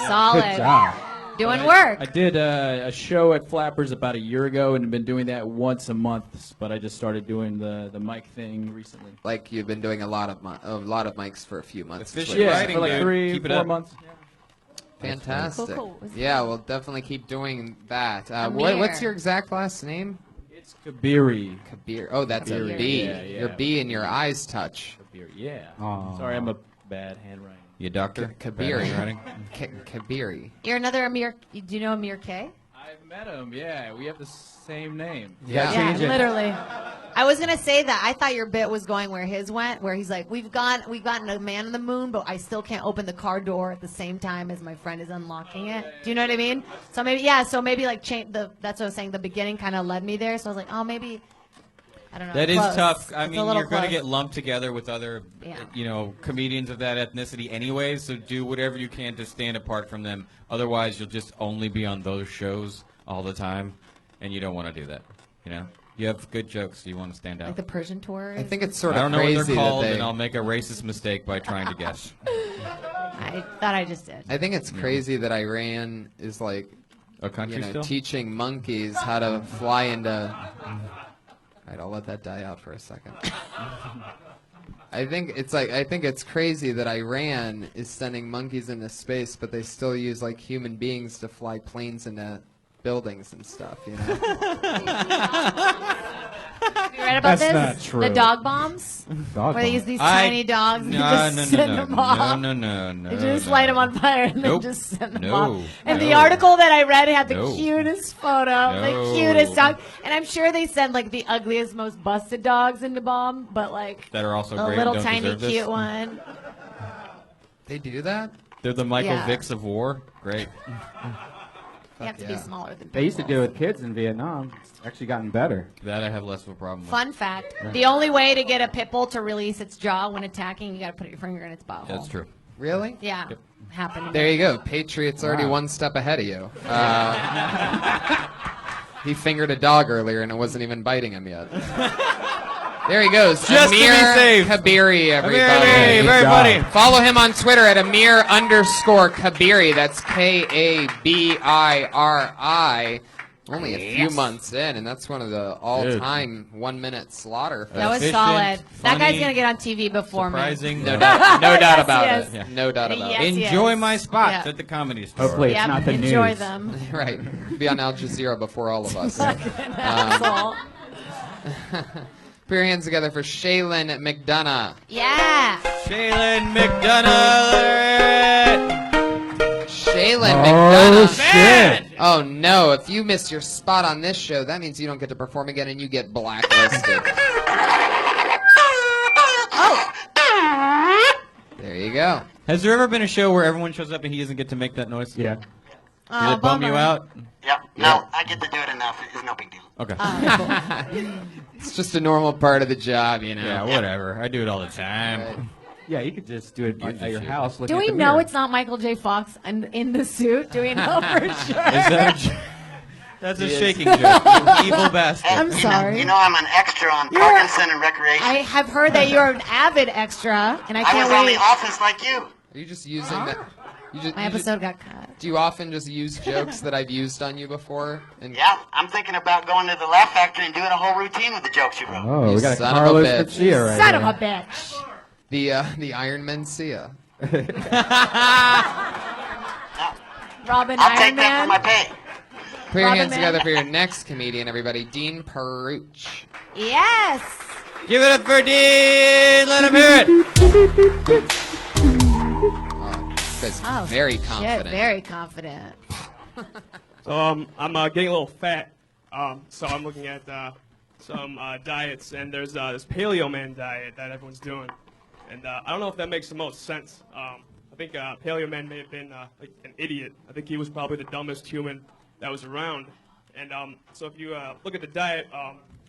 Solid. Good job. Doing work. I did a show at Flappers about a year ago and have been doing that once a month, but I just started doing the mic thing recently. Like you've been doing a lot of mics for a few months. Efficient Yeah, writing, for like dude. 3, Keep it 4 up. months. Fantastic. Cool. Yeah, we'll definitely keep doing that. Amir. What's your exact last name? It's Kabiri. Kabir. Oh, that's a Kabir. B. Yeah, yeah. Your B and your eyes touch. Kabiri, yeah. Aw. Sorry, I'm a bad handwriting. You doctor? Kabiri. Bad handwriting? Kabiri. You're another Amir. Do you know Amir K? I've met him, yeah. We have the same name. Yeah. Yeah, change it. literally. I was gonna say that. I thought your bit was going where his went, where he's like, we've gotten a man on the moon, but I still can't open the car door at the same time as my friend is unlocking it. Do you know what I mean? So maybe like change that's what I was saying. The beginning kind of led me there. So I was like, oh, maybe. I don't know. That is Close. tough. I It's a mean, little you're going to close. get lumped together with other, Yeah. comedians of that ethnicity anyway. So do whatever you can to stand apart from them. Otherwise, you'll just only be on those shows all the time, and you don't want to do that. You know, you have good jokes. You want to stand out. Like the Persian tour. I think it's sort I of don't know what crazy they're called, that and I'll make a racist mistake by trying to guess. I thought I just did. I think it's crazy that Iran is like, A country still? teaching monkeys how to fly into. All right, I'll let that die out for a second. I think it's crazy that Iran is sending monkeys into space, but they still use like human beings to fly planes into buildings and stuff. You know. You read about That's this? not true. The dog bombs, Dog where they bomb. use these tiny dogs and No, just no, send no, them no, off. no. They just no. light them on fire and Nope. then just send them No. off. And the No. article that I read had the No. cutest photo, No. the cutest dog. And I'm sure they send like the ugliest, most busted dogs into bomb, but like That are also a great little and don't tiny deserve this. cute one. They do that? They're the Michael Yeah. Vicks of war. Great. You have to be yeah. smaller than They used to people. do it with kids in Vietnam. It's actually gotten better. That I have less of a problem with. Fun fact: the only way to get a pit bull to release its jaw when attacking, you got to put your finger in its butthole. That's true. Really? Yeah, happened. There you go. Patriot's already Wow. one step ahead of you. He fingered a dog earlier and it wasn't even biting him yet. There he goes. Just to be Amir safe. Kabiri, everybody. Hey, Good very job. funny. Follow him on Twitter at Amir_Kabiri. That's Kabiri. Only a few months in, and that's one of the all-time 1-minute slaughter. That was Efficient, solid. That guy's funny, gonna get on TV before surprising. me. No doubt about Yes. it. Yeah. No doubt about Yes. it. Enjoy my spots Yeah. at the comedy store. Hopefully it's Yep, not the enjoy news. them. Right. Be on Al Jazeera before all of us. Asshole. Put your hands together for Shaylin McDonough. Yeah. Shaylin McDonough. Shaylin Oh, McDonough. shit. Oh no, if you miss your spot on this show, that means you don't get to perform again and you get blacklisted. There you go. Has there ever been a show where everyone shows up and he doesn't get to make that noise? Yeah. Did it bum you out? Yep. No, I get to do it enough. It's no big deal. Okay. It's just a normal part of the job, you know. Yeah, whatever. I do it all the time. Yeah, you could just do it at your house. Do looking we at the know mirror. it's not Michael J. Fox in the suit? Do we know for sure? Is that a That's a He is. shaking joke. You evil bastard. I'm sorry. You know I'm an extra on Parkinson and Recreation. I have heard that you're an avid extra, and I I can't was on wait. The Office like you. Are you just using that? My episode got cut. Do you often just use jokes that I've used on you before? And Yeah, I'm thinking about going to the Laugh Factory and doing a whole routine with the jokes you wrote. Oh, we got a son of a Carlos bitch. Garcia right Son here. of a bitch. The Iron Man Sia. Robin I'll Iron take that for Man. my pay. Put your Robin hands Man. together for your next comedian, everybody. Dean Peruch. Yes. Give it up for Dean. Let him hear it. That's Oh, very shit, confident. very confident. So I'm getting a little fat. So I'm looking at some diets, and there's this Paleo Man diet that everyone's doing, and I don't know if that makes the most sense. I think Paleo Man may have been like an idiot. I think he was probably the dumbest human that was around. And so if you look at the diet,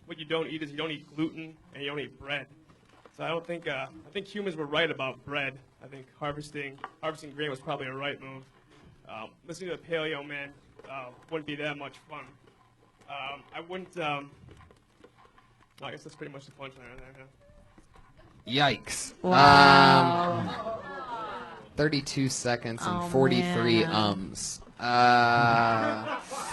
what you don't eat is you don't eat gluten and you don't eat bread. So I think humans were right about bread. I think harvesting grain was probably a right move. Listening to the Paleo Man wouldn't be that much fun. I wouldn't. I guess that's pretty much the punchline right there. Yikes. Wow. 32 seconds and Oh, 43 man. ums.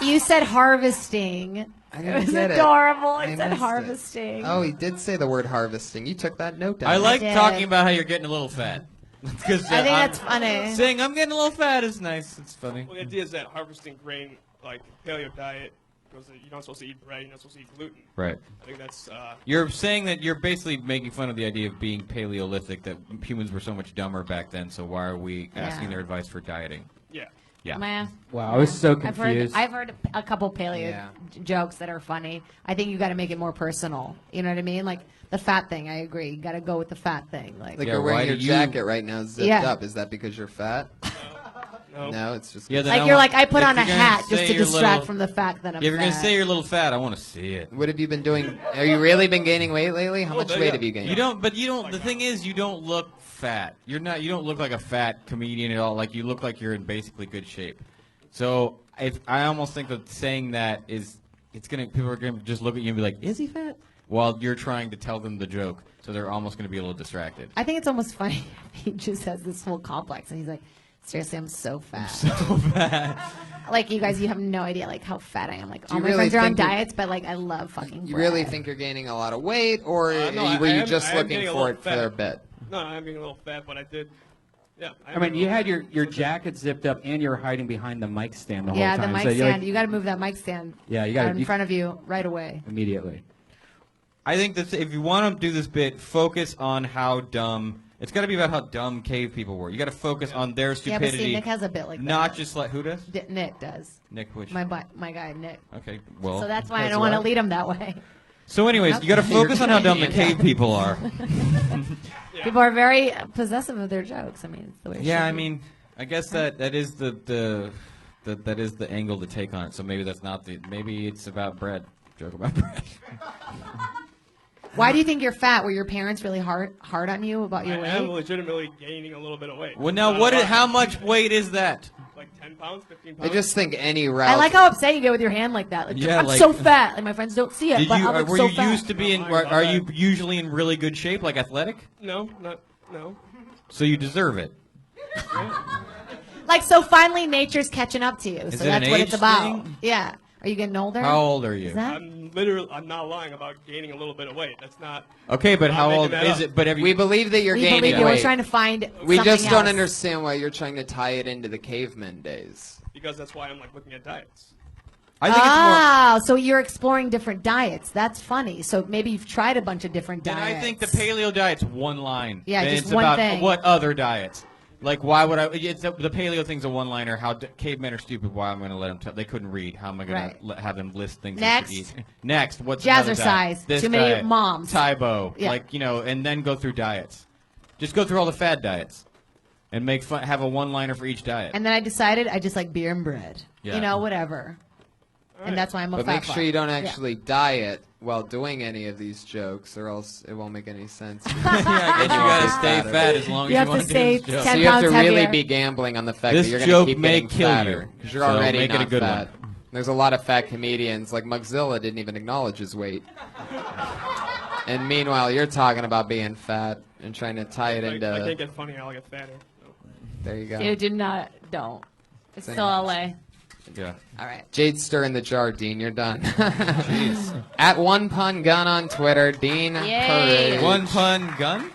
You said harvesting. I It didn't was get it. adorable. I It said missed it. harvesting. Oh, he did say the word harvesting. You took that note down. I like did. talking about how you're getting a little fat. Because I think that's funny. saying I'm getting a little fat is nice. It's funny. Well, the idea is that harvesting grain, like paleo diet, goes that you're not supposed to eat bread, you're not supposed to eat gluten. Right. I think that's. You're saying that you're basically making fun of the idea of being Paleolithic, that humans were so much dumber back then, so why are we asking Yeah. their advice for dieting? Yeah. Yeah. Meh. Wow, I was so I've confused. heard a couple paleo Yeah. jokes that are funny. I think you got to make it more personal. You know what I mean? Like the fat thing. I agree. You got to go with the fat thing. Like, Like Yeah, you're why wearing your do you- jacket right now zipped Yeah. up. Is that because you're fat? No. No, it's just. Yeah, then like I you're want- like I put if on a you're gonna hat just say to you're distract little- from the fact that I'm If you're fat. gonna say you're a little fat, I want to see it. What have you been doing? Have you really been gaining weight lately? How much bit, weight yeah. have you gained? You don't, but you don't. The thing is, you don't look fat. You're not. You don't look like a fat comedian at all. Like you look like you're in basically good shape. So if I almost think that saying that is, it's gonna people are gonna just look at you and be like, is he fat? While you're trying to tell them the joke, so they're almost gonna be a little distracted. I think it's almost funny. He just has this whole complex, and he's like, "Seriously, I'm so fat." So fat. Like you guys, you have no idea like how fat I am. Like all you my really friends are on think you're- diets, but like I love fucking. You really bread. think you're gaining a lot of weight, or No, were I you am- just I am looking getting a for little it for their fat. bit? No, I'm being a little fat, but I did. Yeah. I mean, you had your jacket zipped up and you were hiding behind the mic stand the whole Yeah, time. the mic so you're stand. like, You got to move that mic stand. Yeah, you gotta- in you- front of you right away. immediately. I think that if you want to do this bit, focus on how dumb. It's got to be about how dumb cave people were. You got to focus on their Yeah, stupidity. but see, Nick has a bit like not that. just like who does? Nick does. Nick, which? My guy Nick. Okay, well. So that's why I That's don't want to what? lead him that way. So, anyways, you got to focus on how dumb the cave people are. People are very possessive of their jokes. I mean, it's the way. it Yeah, should I be. mean, I guess that is the that is the angle to take on it. So maybe that's not the. Maybe it's about bread. Joke about bread. Why do you think you're fat? Were your parents really hard on you about your I am weight? legitimately gaining a little bit of weight. Well, now Not what? a lot. How much weight is that? Like 10 pounds, 15 I pounds. just think any route. I like how upset you get with your hand like that. Like, Yeah, I'm like- so fat. Like my friends don't see it, Did but you? I'm like, Were so you fat. used to be in? Not mine, Are not you bad. usually in really good shape, like athletic? No. So you deserve it. Like so, finally, nature's catching up to you. Is So it an that's what it's age about. thing? Yeah. Are you getting older? How old are you? Is that? I'm not lying about gaining a little bit of weight. That's not. Okay, but I'm how making old that is up. it? But We believe that you're We gaining believe you. weight. We're trying to find We just something don't else. understand why you're trying to tie it into the caveman days. Because that's why I'm like looking at diets. I think it's more. So you're exploring different diets. That's funny. So maybe you've tried a bunch of different And diets. I think the paleo diet's one line. Yeah, and just it's one about thing. what other diets. Like, why would I? The paleo thing's a one-liner. How cavemen are stupid. Why am I going to let them? They couldn't read. How am I going Right. to have them list things Next. they should eat? Next, what's another diet? Jazzercise. This Too many diet. moms. Tybo. Yeah. Like, and then go through diets. Just go through all the fad diets, and have a one-liner for each diet. And then I decided I just like beer and bread. Yeah. Whatever. And that's why I'm a But fat make sure fuck. you don't Yeah. actually diet while doing any of these jokes, or else it won't make any sense. Yeah, I guess you gotta stay fat as long as You have want to do stay this joke. 10 So you have to pounds really heavier. be gambling on the fact This that you're going joke to keep may getting kill fatter you, because you're so already make it a not good fat. one. There's a lot of fat comedians, like Mugzilla didn't even acknowledge his weight. And meanwhile, you're talking about being fat and trying to tie it I into. can't get funny. I'll get fatter. So. There you go. Dude, don't. It's Same. still LA. Yeah. All right. Jade, stir in the jar, Dean. You're done. At One Pun Gun on Twitter, Dean. Yay. Courage. One pun gun.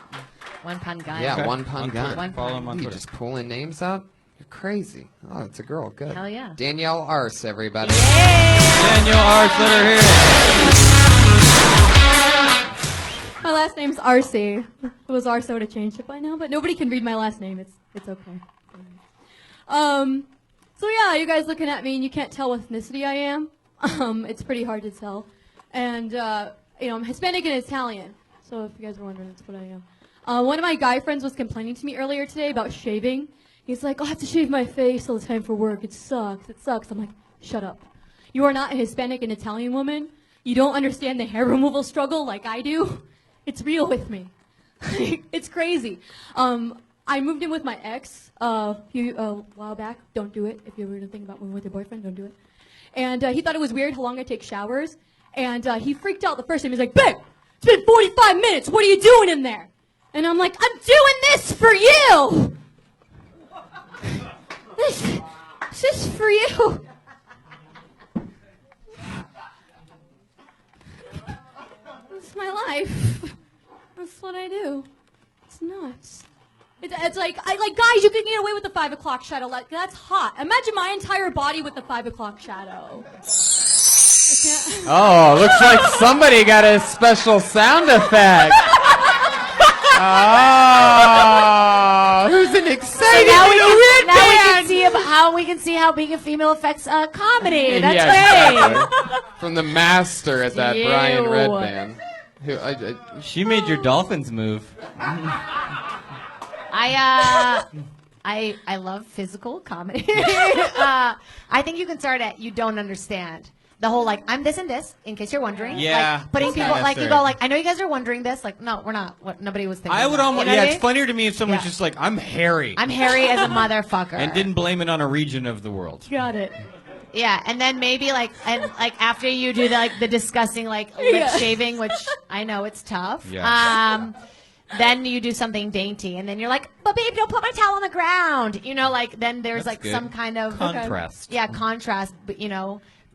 One pun guy. Yeah, Okay. One Pun On Gun. Twitter. One Follow him on You Twitter. just pulling names out? You're crazy. Oh, it's a girl. Good. Hell yeah. Danielle Arce, everybody. Daniel Arch, let her hear it. My last name's Arce. If it was Arce, I would have changed it by now, but nobody can read my last name. It's okay. So yeah, you guys looking at me and you can't tell what ethnicity I am. It's pretty hard to tell. And I'm Hispanic and Italian. So if you guys were wondering, that's what I am. One of my guy friends was complaining to me earlier today about shaving. He's like, "Oh, I have to shave my face all the time for work. It sucks. It sucks." I'm like, "Shut up. You are not a Hispanic and Italian woman. You don't understand the hair removal struggle like I do. It's real with me. It's crazy." I moved in with my ex a while back. Don't do it. If you're ever going to think about moving with your boyfriend, don't do it. And he thought it was weird how long I take showers. And he freaked out the first time. He's like, "Babe, it's been 45 minutes. What are you doing in there?" And I'm like, "I'm doing this for you. This is for you." It's my life. That's what I do. It's nuts. It's like, guys, you can get away with the 5 o'clock shadow. Like, that's hot. Imagine my entire body with the 5 o'clock shadow. I can't. Oh, looks like somebody got a special sound effect. Oh, who's an So excited now we little can, red band? we can see how being a female affects comedy. That's Yeah, great. exactly. From the master at that Brian Ew. Red band. Who, She made your dolphins move. I love physical comedy. I think you can start at "you don't understand." The whole like I'm this and this, in case you're wondering. Yeah, Like, putting that's people kinda like you necessary. go like I know you guys are wondering this. Like no, we're not. What nobody was thinking. I would about. almost. You know Yeah, what I it's mean? funnier to me if someone's Yeah. just like, "I'm hairy," I'm hairy as a motherfucker. and didn't blame it on a region of the world. Got it. Yeah, and then maybe like after you do the disgusting like lip Yeah. shaving, which I know it's tough. Yeah. Then you do something dainty, and then you're like, "But babe, don't put my towel on the ground." Like then there's That's like good. some kind of Contrast. Yeah, contrast. But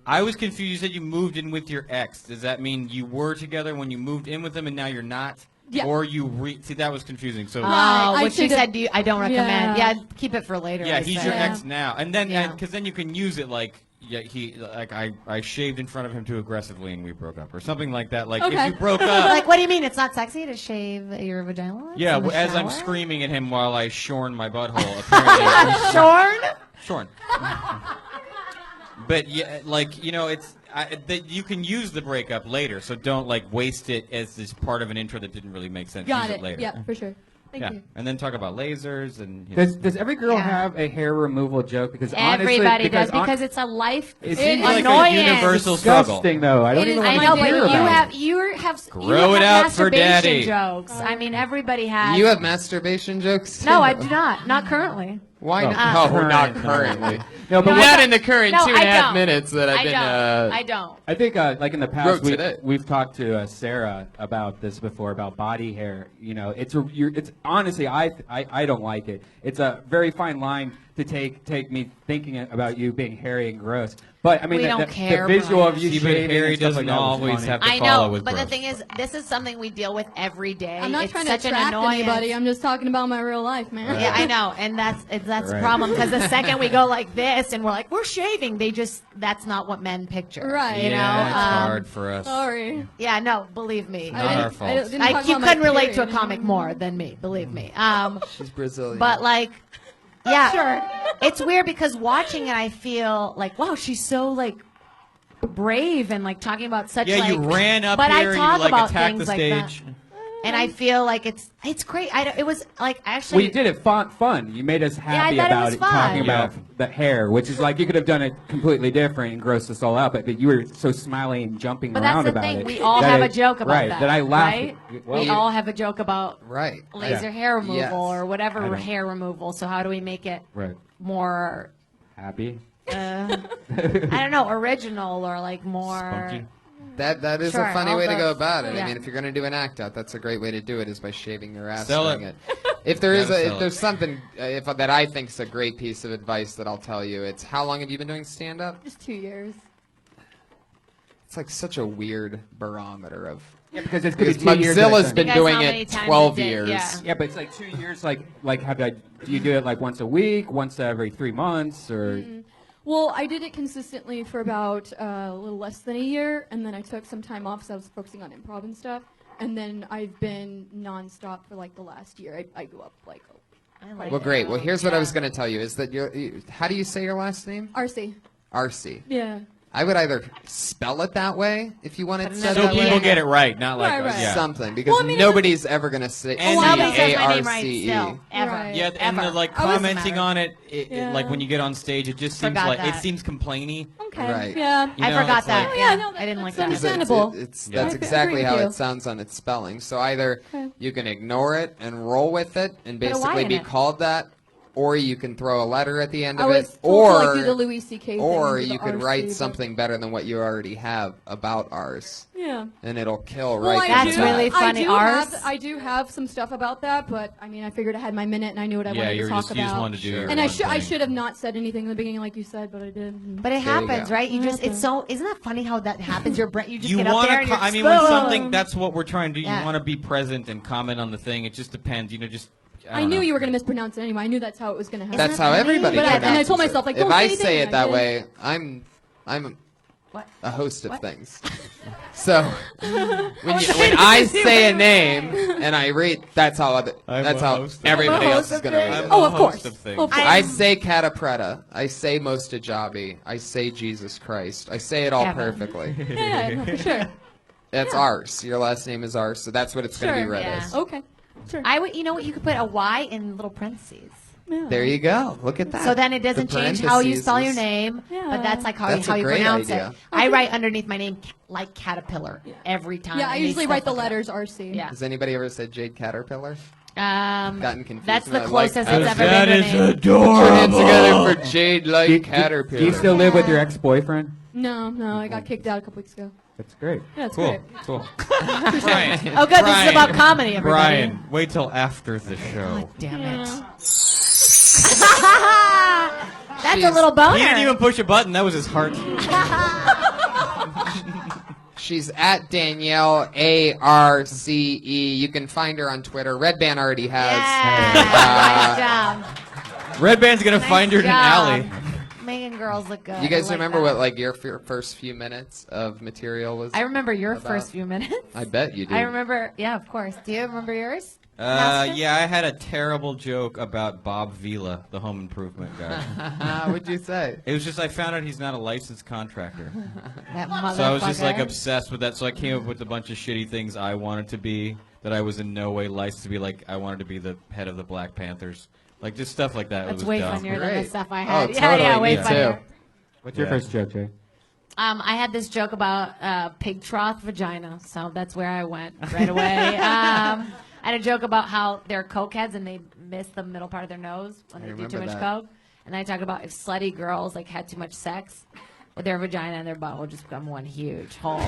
I was confused. You said you moved in with your ex. Does that mean you were together when you moved in with him and now you're not? Yeah. Or you see, that was confusing. So I what she should've- said. I don't recommend. Yeah. Yeah, keep it for later. yeah, I he's say. your Yeah. ex now, and then Yeah. because then you can use it like I shaved in front of him too aggressively and we broke up or something like that. Like Okay. if you broke up. Like, what do you mean? It's not sexy to shave your vagina? lips Yeah, in the as I'm shower? screaming at him while I shorn my butthole. Apparently, Shorn? shorn. But yeah, it's that you can use the breakup later, so don't waste it as this part of an intro that didn't really make sense. Got use it. later. Yeah, for sure. Thank Yeah, you. and then talk about lasers and. Does every girl Yeah. have a hair removal joke? Because Everybody does honestly, because it's a life. It seems like a annoyance. universal struggle. disgusting though. I don't It even is- want I to know, hear but about it. you have Grow it out for masturbation daddy. jokes. I mean, everybody has. you have masturbation jokes? No, too? I do not. Not currently. Why Oh. not? Oh, not currently. No, but No, what- Not in the current No, 2.5 I don't. minutes that I've I been. don't. I don't. I think, like in the Wrote past, today. we've talked to Sarah about this before about body hair. It's honestly, I don't like it. It's a very fine line to take me thinking about you being hairy and gross. But I mean, We the, don't the, care, the visual of Brian. you Even shaving Harry and stuff doesn't like that was always funny. have to I follow know, with but the gross. thing is, this is something we deal with every day. I'm not it's trying such to an attract annoyance. anybody. I'm just talking about my real life, man. Yeah, I know, and that's the Right. problem because the second we go like this and we're like we're shaving, that's not what men picture, Right. You Yeah, know, it's hard for us. Sorry. Yeah, no, believe me. Not our fault. didn't talk You about my couldn't relate to a period. comic more than me, believe me. She's Brazilian. But like, yeah, sure. It's weird because watching it, I feel like, wow, she's so like brave and like talking about such. Yeah, like, you ran up but here I and talk you like about attacked things the like that. stage. And I feel like it's great. It was like actually. Well, you did it fun. You made us I happy thought it about was it, fun. talking about the hair, which is like you could have done it completely different and grossed us all out, but you were so smiling and jumping But that's around the about thing. it. We all that have a it- joke about right, that. That I laughed. Right? Well, We all have a joke about right. laser hair removal Yes. or I whatever don't- hair removal. So how do we make it Right. more? Happy. I don't know, original or like more. Spunky. That is Sure, a funny all way to the- go about it. yeah. I mean, if you're going to do an act out, that's a great way to do it is by shaving your ass Sell during it. If there is Gotta if sell there's it. something that I think is a great piece of advice that I'll tell you, it's how long have you been doing stand up? Just 2 years. It's like such a weird barometer of Yeah, because it's going to because be 2 years. Mugzilla's been Because doing how many it times 12 a day, years. yeah. Yeah, but it's like 2 years. Like do you do it like once a week, once every 3 months, or? Well, I did it consistently for about a little less than a year, and then I took some time off because I was focusing on improv and stuff. And then I've been nonstop for like the last year. I go up like I like Well, it. great. Well, here's what I Yeah. was going to tell you is that how do you say your last name? RC. RC. Yeah. I would either spell it that way if you want it But said So that people way. get it right, not like Right, right. yeah. Something because Well, I mean, nobody's ever going to say And Nobody says my name right A-R-C-E. still, ever. Right. Yeah, and the Ever. like I was- commenting on it, Yeah. like when you get on stage, it just seems Forgot like that. it seems complainy. Okay. Right. Yeah. You I know, forgot it's that. like- Oh, yeah, yeah, no, I didn't like that's that. understandable. It's Yeah. that's I exactly agree how with you. it sounds on its spelling. So either Okay. you can ignore it and roll with it and Put a Y basically in be it. called that, or you can throw a letter at the end I of was it, told to like do the Louis C.K. thing or and do the you could RC, write but- something better than what you already have about ours, Yeah. and it'll kill Well, right. That's from the really bat. funny. Ours? I do have some stuff about that, but I mean, I figured I had my minute and I knew what I Yeah, wanted you to were talk just you just about. wanted to do. your And I one should thing. should have not said anything in the beginning like you said, but I did. But it There you happens, go. right? You just Okay. it's so isn't that funny how that happens? Your brain you just You get up want there and to. you're I mean, when "Ugh." something that's what we're trying to do. Yeah. You want to be present and comment on the thing. It just depends. You know, just. I don't knew know. you were going to mispronounce it anyway. I knew that's how it was going to happen. That's how everybody. But I- and I pronounces told myself, it. like, if don't I say say anything, it that I way, I'm What? a host of What? things. So when I say a name and I read, that's how I'm that's a how host of everybody things. else is gonna read I'm it. a Oh, of host course. of things. Of course. I say Cattapreta. I say Mostajabi. I say Jesus Christ. I say it all Kevin. perfectly. Yeah, no, for sure. That's ours. Your last name is ours, so that's what it's going to be Sure, read yeah. as. Okay. Sure. I would you know what you could put a Y in little parentheses. Yeah. There you go. Look at that. So then it doesn't The change how you parentheses spell your is- name, Yeah. but that's like how That's you, a how you great pronounce idea. it. I write underneath my name like Caterpillar every time. Yeah, I need usually stuff write the like that. letters RC. Yeah. Has anybody ever said Jade Caterpillar? That's Gotten confused. the and I closest like it's that. ever That been is to a name. Put your hands together for Jade like Do you Caterpillar. still live with your ex-boyfriend? No, I got kicked out a couple weeks ago. That's great. Yeah, it's Cool. great. Cool. Brian. Oh, good. This Brian. is about comedy, everybody. Brian, wait till after the show. God damn it. Yeah. That's a little boner. He didn't even push a button. That was his heart. She's at Danielle ARCE. You can find her on Twitter. Red Band already has. Yeah. Nice job. Red Band's gonna Nice find her in an job. alley. Making girls look good. You guys I like remember that. what like your first few minutes of material was? I remember your about? first few minutes. I bet you do. I remember. Yeah, of course. Do you remember yours? Master? Yeah, I had a terrible joke about Bob Vila, the home improvement guy. What'd you say? It was just I found out he's not a licensed contractor. That So I was just like motherfucker. obsessed with that. So I came up with a bunch of shitty things I wanted to be that I was in no way licensed to be. Like I wanted to be the head of the Black Panthers. Like just stuff like that. It That's was way dumb. funnier than the Great. stuff I Oh, had. totally, yeah, way me funnier. too. What's your Yeah. first joke, Jay? I had this joke about pig trough vagina, so that's where I went right away. I had a joke about how they're cokeheads and they miss the middle part of their nose when I they do too remember much that. coke. And then I talk about if slutty girls like had too much sex with their vagina and their butt will just become one huge hole.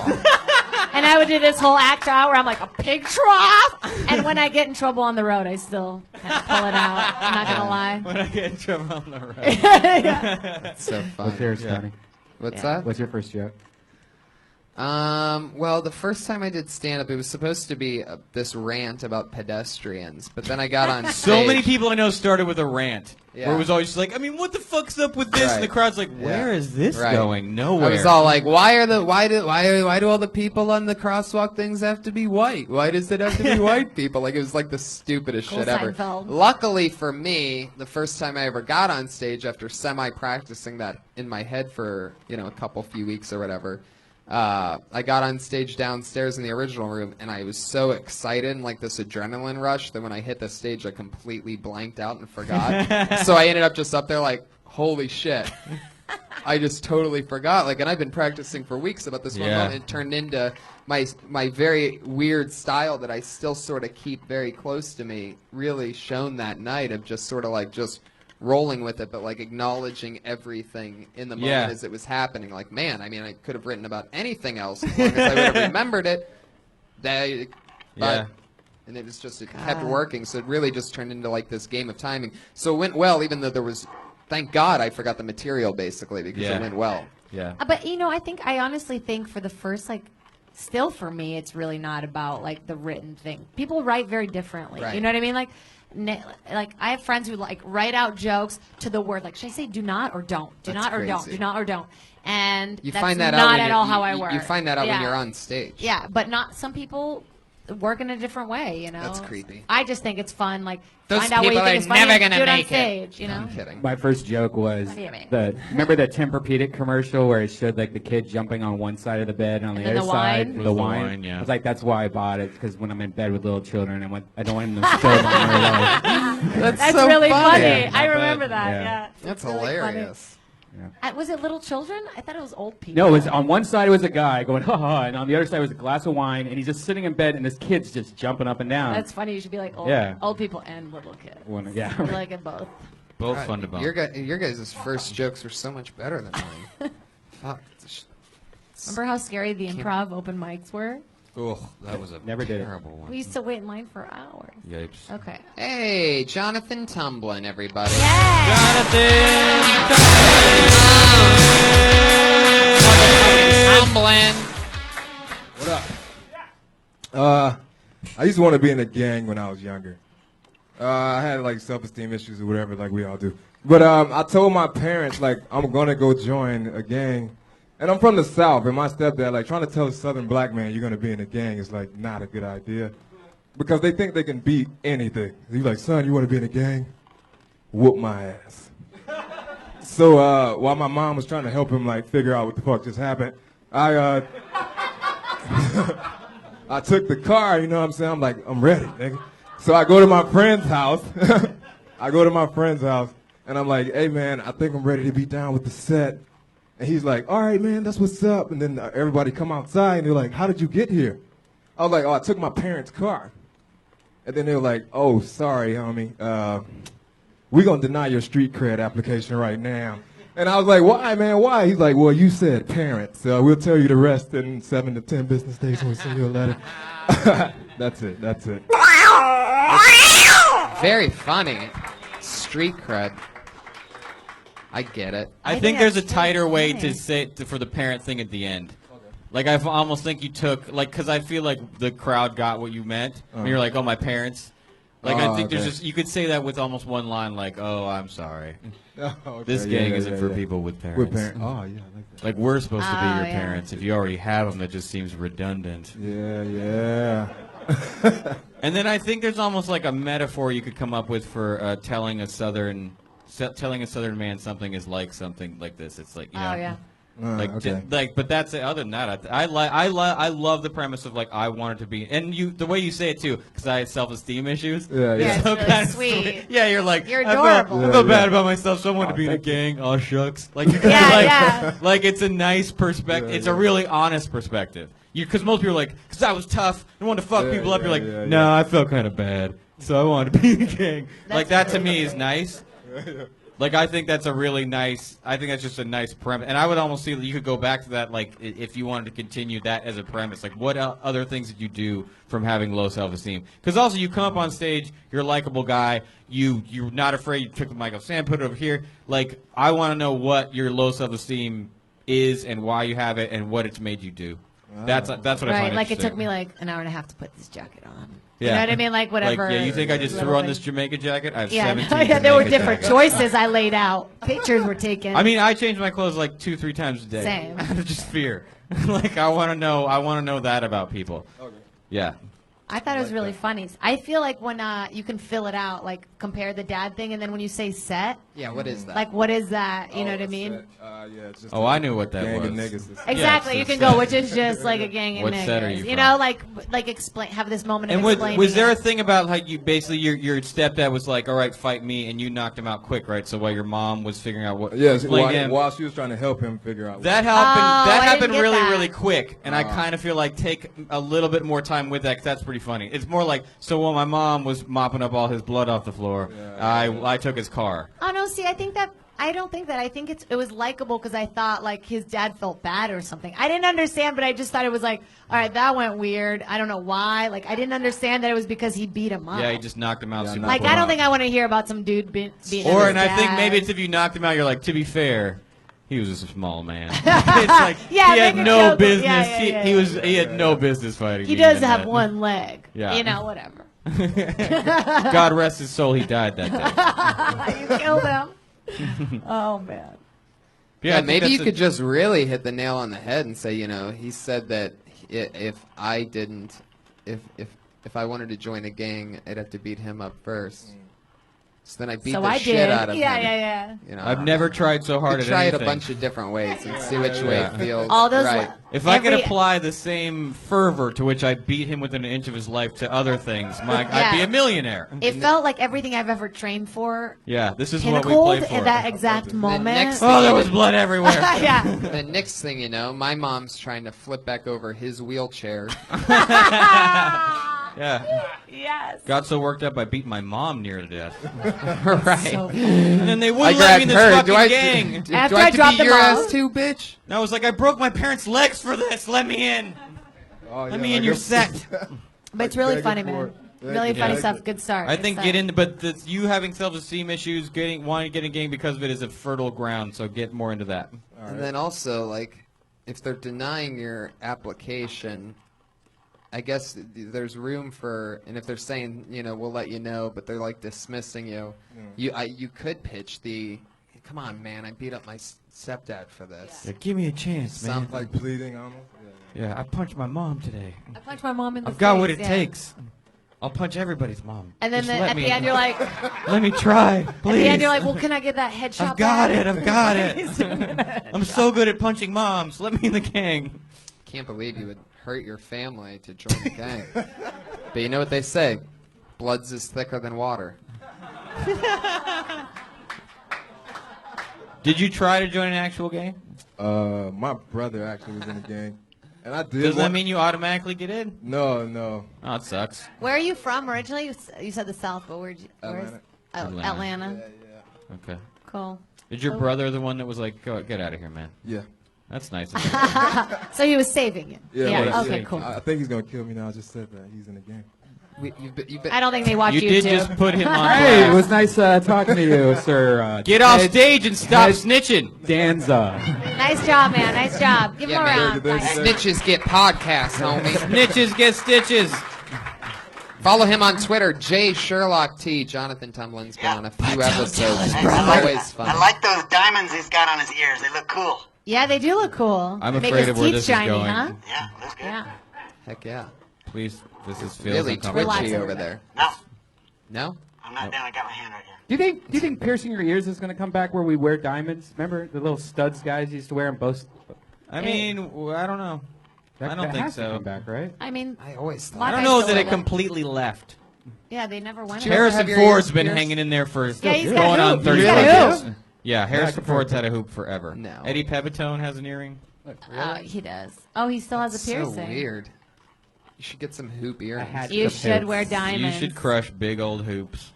And I would do this whole act out where I'm like a pig trough. And when I get in trouble on the road, I still have to pull it out. I'm not gonna lie. When I get in trouble on the road. That's so funny. What's yours, Tony? What's that? What's your first joke? Well, the first time I did stand-up, it was supposed to be this rant about pedestrians, but then I got on stage. So many people I know started with a rant. Yeah. Where it was always just like, I mean, what the fuck's up with this? And the crowd's like, where is this going? Nowhere. I was all like, why do all the people on the crosswalk things have to be white? Why does it have to be white people? Like, it was like the stupidest shit ever. Seinfeld. Luckily for me, the first time I ever got on stage after semi-practicing that in my head for, a few weeks or whatever, I got on stage downstairs in the original room, and I was so excited and like this adrenaline rush that when I hit the stage, I completely blanked out and forgot. So I ended up just up there like, holy shit. I just totally forgot. Like, and I've been practicing for weeks about this one moment. It turned into my very weird style that I still sort of keep very close to me. Really shone that night of just sort of like just rolling with it, but like acknowledging everything in the moment as it was happening. Like, man, I mean, I could have written about anything else as long as I would have remembered it. And it was just, it kept working. So it really just turned into like this game of timing. So it went well, even though there was, thank God I forgot the material basically because it went well. Yeah. But I honestly think for the first still for me, it's really not about like the written thing. People write very differently. Right. You know what I mean? Like I have friends who like write out jokes to the word. Like, should I say do not or don't? Do That's not or don't. crazy. Do not or don't. And You that's find that not out at all how I work. You find that out when you're on stage. Yeah, but not some people work in a different way. That's creepy. I just think it's fun. Like, Those find out what you people think are is funny never and gonna do it on make it. stage. You know. I'm kidding. My first joke was What do you mean? remember the Tempur-Pedic commercial where it showed like the kid jumping on one side of the bed and on the then other the side wine? the The wine. wine, yeah. I was like, that's why I bought it, because when I'm in bed with little children, I don't want them to spill it on their legs. That's so really funny. funny. I remember that. Yeah. Yeah. That's It's really funny. hilarious. Was it little children? I thought it was old people. No, it was on one side it was a guy going ha ha, and on the other side was a glass of wine, and he's just sitting in bed, and this kid's just jumping up and down. That's funny. You should be like old people and little kids. Yeah. I like it both. Both fun to bump. Your guys' first jokes were so much better than mine. Fuck. Remember how scary the improv open mics were? Oh, that was a Never did it. terrible one. We used to wait in line for hours. Yipes. Okay. Hey, Jonathan Tumblin, everybody. Tumblin. What up? I used to want to be in a gang when I was younger. I had like self-esteem issues or whatever, like we all do. But I told my parents like I'm gonna go join a gang, and I'm from the South. And my stepdad like trying to tell a Southern black man you're gonna be in a gang is like not a good idea, because they think they can beat anything. He's like, son, you want to be in a gang? Whoop my ass. So while my mom was trying to help him like figure out what the fuck just happened, I I took the car, you know what I'm saying? I'm like, I'm ready, nigga. So I go to my friend's house. And I'm like, hey, man, I think I'm ready to be down with the set. And he's like, all right, man, that's what's up. And then everybody come outside, and they're like, how did you get here? I was like, oh, I took my parents' car. And then they were like, oh, sorry, homie. We're going to deny your street cred application right now. And I was like, why, man, why? He's like, well, you said parents. We'll tell you the rest in 7 to 10 business days when we send you a letter. That's it. Very funny. Street cred. I get it. I think there's a tighter way to say for the parent thing at the end. Like, I almost think you took, like, because I feel like the crowd got what you meant. When you're like, oh, my parents. Like, I think there's just, you could say that with almost one line, like, oh, I'm sorry. This gang isn't for people with parents. With parents. Oh, yeah, I like that. Like, we're supposed to be your parents. If you already have them, that just seems redundant. Yeah. And then I think there's almost like a metaphor you could come up with for telling a southern man something is like something like this. It's like, you know. Oh, yeah. Like, but that's it. Other than that, I love the premise of like I wanted to be, and the way you say it too, because I had self-esteem issues. Yeah, it's so really kind of sweet. Yeah, you're like, You're I adorable. felt bad about myself, so I wanted to be in a gang. Oh shucks, like you like it's a nice perspective. It's a really honest perspective. Because most people are like, because I was tough and wanted to fuck people up. You're like, no, I felt kind of bad, so I wanted to be in a gang. Like that to me is nice. Like, I think that's a really nice. I think that's just a nice premise, and I would almost see that you could go back to that, like, if you wanted to continue that as a premise. Like, what other things did you do from having low self-esteem? Because also, you come up on stage, you're a likable guy, you're not afraid. You took the mic off Sam, put it over here. Like, I want to know what your low self-esteem is and why you have it and what it's made you do. That's what I find Right, like it interesting. took me like an hour and a half to put this jacket on. Yeah. You know what I mean? Like whatever. Like, yeah, you think I just threw on this Jamaica jacket? I have 17 yeah, there were Jamaica different jackets. choices I laid out. Pictures were taken. I mean, I change my clothes like 2-3 times a day. Same. Out of just fear. Like, I want to know that about people. Okay. Yeah. I thought it was really funny. I feel like when you can fill it out, like compare the dad thing, and then when you say set. Yeah, what is that? Like, what is that? You know what I mean? Yeah, it's just Oh, I knew what that gang was. of niggas. Exactly. Yeah, you it's a can go, set. which is just like a gang of What niggas. set are you from? know, like explain, have this moment And of was explaining. there a it. thing about like you basically your stepdad was like, all right, fight me, and you knocked him out quick, right? So while your mom was figuring out what, Yeah, explain him. while she was trying to help him figure out. That Oh, happened. I That didn't happened get really, that. really quick, and I kind of feel like take a little bit more time with that because that's pretty funny. It's more like so while my mom was mopping up all his blood off the floor, I took his car. Oh no! See, I don't think that. I think it was likable because I thought like his dad felt bad or something. I didn't understand, but I just thought it was like, all right, that went weird. I don't know why. Like I didn't understand that it was because he beat him up. Yeah, he just knocked him out. super Like quick. I don't think I want to hear about some dude beating Or his and I think dad. maybe it's if you knocked him out, you're like, to be fair, he was just a small man. It's like Yeah, he had make a no joke. business. Yeah, yeah, yeah, He had no business fighting. He me does in have that. one leg. Yeah. You know, whatever. God rest his soul. He died that day. You killed him. Oh man. Yeah, I think maybe that's you a- could just really hit the nail on the head and say, he said that if I didn't, if I wanted to join a gang, I'd have to beat him up first. So then I beat So the I shit did. out of Yeah, him. yeah, yeah. I've never tried so hard You at could try it a anything. bunch of different ways and see which way it feels All those right. If I could Every- apply the same fervor to which I beat him within an inch of his life to other things, I'd Yeah. be a millionaire. It felt like everything I've ever trained for. Yeah, this is what we Pinnacled play for. at that exact moment. next Oh, there was blood everywhere. Yeah. The next thing you know, my mom's trying to flip back over his wheelchair. Yeah. Yes. Got so worked up I beat my mom near to death. Right. And then they I wouldn't let me in grabbed this her. fucking Do I, gang. do After I I have to dropped beat them your off- ass too, bitch? And I was like, I broke my parents' legs for this. Let me in. Let me in your set. But it's really Begging funny, for man. it. Really Yeah. funny stuff. Good start. I Good think start. get into, but you having self-esteem issues, wanting to get in gang because of it is a fertile ground. So get more into that. And then also, like, if they're denying your application, I guess there's room for, and if they're saying, we'll let you know, but they're like dismissing you, you could pitch the, come on, man, I beat up my stepdad for this. Yeah, give me a chance, man. Sound Like pleading almost. Yeah, I punched my mom today. I punched my mom in the I've got face, what it yeah. takes. I'll punch everybody's mom. And then Just let at me the end, you're like, let me try, please. at the end, you're like, well, can I get that headshot? I've got back? it. I've got it. I'm so good at punching moms. Let me in the gang. Can't believe you would hurt your family to join the gang. But you know what they say? Blood's is thicker than water. Did you try to join an actual gang? My brother actually was in the gang, and I did. Does that mean you automatically get in? No. Oh, it sucks. Where are you from originally? You said the South, but where's Atlanta. Atlanta. Okay. Cool. Is your So- brother the one that was like, "Go get out of here, man"? Yeah. That's nice. So he was saving you. Yeah. Okay, cool. I think he's gonna kill me now. I just said that he's in the game. I don't think they watch You YouTube. did just put him on. Hey, it blast. was nice talking to you, sir. Get off Ed- stage and stop Ed snitching. Danza. Nice job, man. Nice job. Give him a round. Snitches get podcasts, homie. Snitches get stitches. Follow him on Twitter, J Sherlock T. Jonathan Tumlin's been on a few episodes. Always fun. I like those diamonds he's got on his ears. They look cool. Yeah, they do look cool. I'm Make afraid his of where teeth this is shiny, going. huh? Yeah, looks good. Yeah. Heck yeah. Please, this is feels Really uncomfortable. twitchy over there. No, No? I'm not down. I got my hand right here. Do you think piercing your ears is going to come back where we wear diamonds? Remember the little studs guys used to wear them both? I mean, I don't know. I don't that think has to so. come back, right? I mean, I always thought. I don't know that it completely left. Yeah, they never went. Harrison Ford's been hanging in there for Yeah, he's got going a on hoop. 30 He's got a years. hoop. Yeah, Harrison Yeah, Ford's had a hoop forever. No. Eddie Pepitone has an earring. He does. Oh, he still has a So piercing. weird. You should get some hoop earrings. You should wear diamonds. You should crush big old hoops.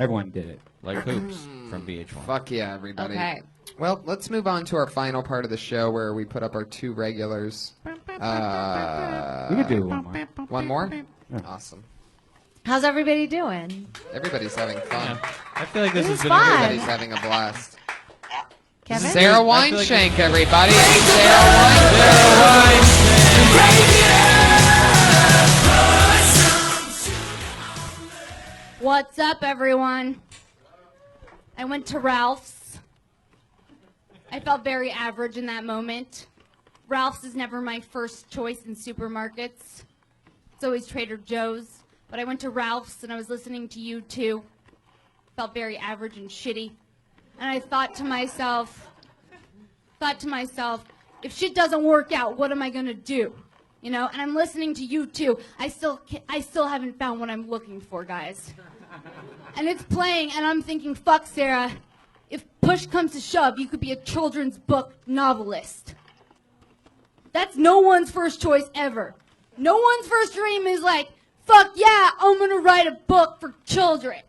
Everyone did it. Like Hoops from VH1. Fuck yeah, everybody. Okay. Well, let's move on to our final part of the show where we put up our 2 regulars. We could do one more. One more? Yeah. Awesome. How's everybody doing? Everybody's having fun. I feel like this has been fun. Everybody's having a blast. Kevin? Sarah I feel like Wineshank, everybody. Sarah What's up, everyone? I went to Ralph's. I felt very average in that moment. Ralph's is never my first choice in supermarkets. It's always Trader Joe's. But I went to Ralph's and I was listening to U2. Felt very average and shitty. And I thought to myself, if shit doesn't work out, what am I gonna do? You know, and I'm listening to U2. I still haven't found what I'm looking for, guys. And it's playing, and I'm thinking, fuck, Sarah. If push comes to shove, you could be a children's book novelist. That's no one's first choice ever. No one's first dream is like, fuck yeah, I'm gonna write a book for children.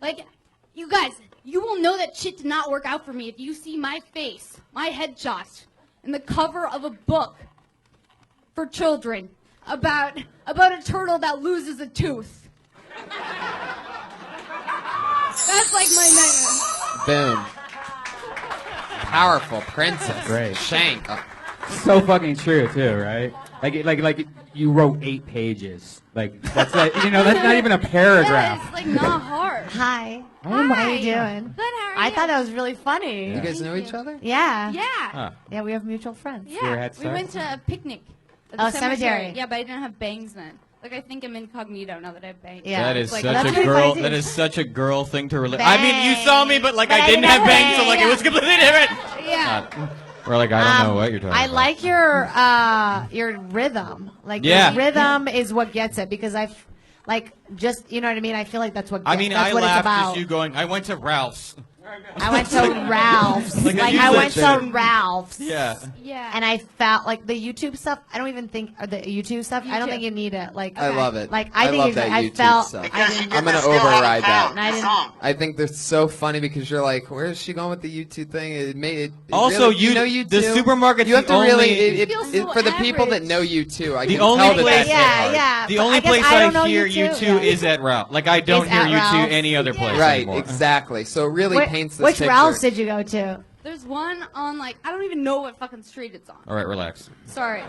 Like, you guys, you will know that shit did not work out for me if you see my face, my headshot, in the cover of a book for children about a turtle that loses a tooth. That's like my nightmare. Boom. Powerful princess. Great. Shank. So fucking true too, right? Like you wrote 8 pages. Like that's that's not even a paragraph. Yeah, it's like not hard. Hi. Hi. How are you doing? Good, how are you? I thought that was really funny. You guys know each other? Yeah. Yeah. Huh. Yeah, we have mutual friends. Yeah. We went to a picnic. At the Oh, cemetery. Yeah, but I didn't have bangs then. Like, I think I'm incognito now that I have bangs. Yeah. That is Like, such that's a pretty girl. funny, That too. is such a girl thing to relate. I mean, you saw me, but like I didn't have bangs, so like it was completely different. Yeah. Or like I don't know what you're talking I about. like your rhythm. Like Yeah. your rhythm is what gets it because I've like just you know what I mean. I feel like that's what. I mean, that's I what it's laughed about. at you going. I went to Ralph's. I went to Ralph's. Like, Like you I said went that. to Ralph's. Yeah. Yeah. And I felt like the YouTube stuff. I don't even think or the YouTube stuff. I don't think you need it. Like I love it. Like I think love you- that I YouTube felt. stuff. I didn't- I'm gonna override that. And I didn't. I think they're so funny because you're like, where is she going with the YouTube thing? It made it. Also, really, you know the YouTube. supermarket's You have the to really only- for the people that know you too. I The can only tell that place- that's Yeah, hard. yeah. The but only I guess place I don't know hear you U2 too. is at Ralph. Like I don't Is hear at U2 Ralph's. any other place Right, anymore. exactly. So it really paints this Which picture. Ralph's did you go to? There's one on, like, I don't even know what fucking street it's on. All right, relax. Sorry.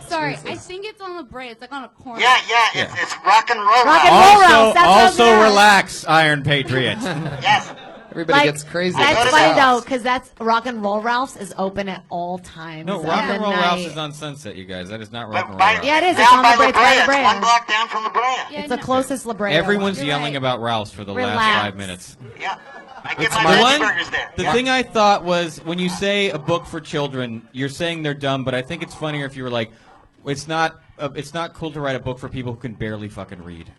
Sorry. I think it's on La Brea. It's like on a corner. Yeah, it's rock and roll. Rock and roll Ralph's. Also, That's what I'm relax, Iron Patriot. Yes. Everybody Like, gets crazy. That's about funny though, Ralph's. because that's Rock and Roll Ralph's is open at all times. No, of Rock and the Roll night. Ralph's is on Sunset, you guys. That is not Rock and Roll By- Ralph's. Yeah, it is. It's Down on by La Brea. La It's by Brea. La It's Brea. one block down from La Brea. It's the closest La Brea. Everyone's You're yelling right. about Ralph's for the Relax. last 5 minutes. Yeah. I get It's my the veggie one. burgers there. The thing I thought was when you say a book for children, you're saying they're dumb, but I think it's funnier if you were like, it's not cool to write a book for people who can barely fucking read,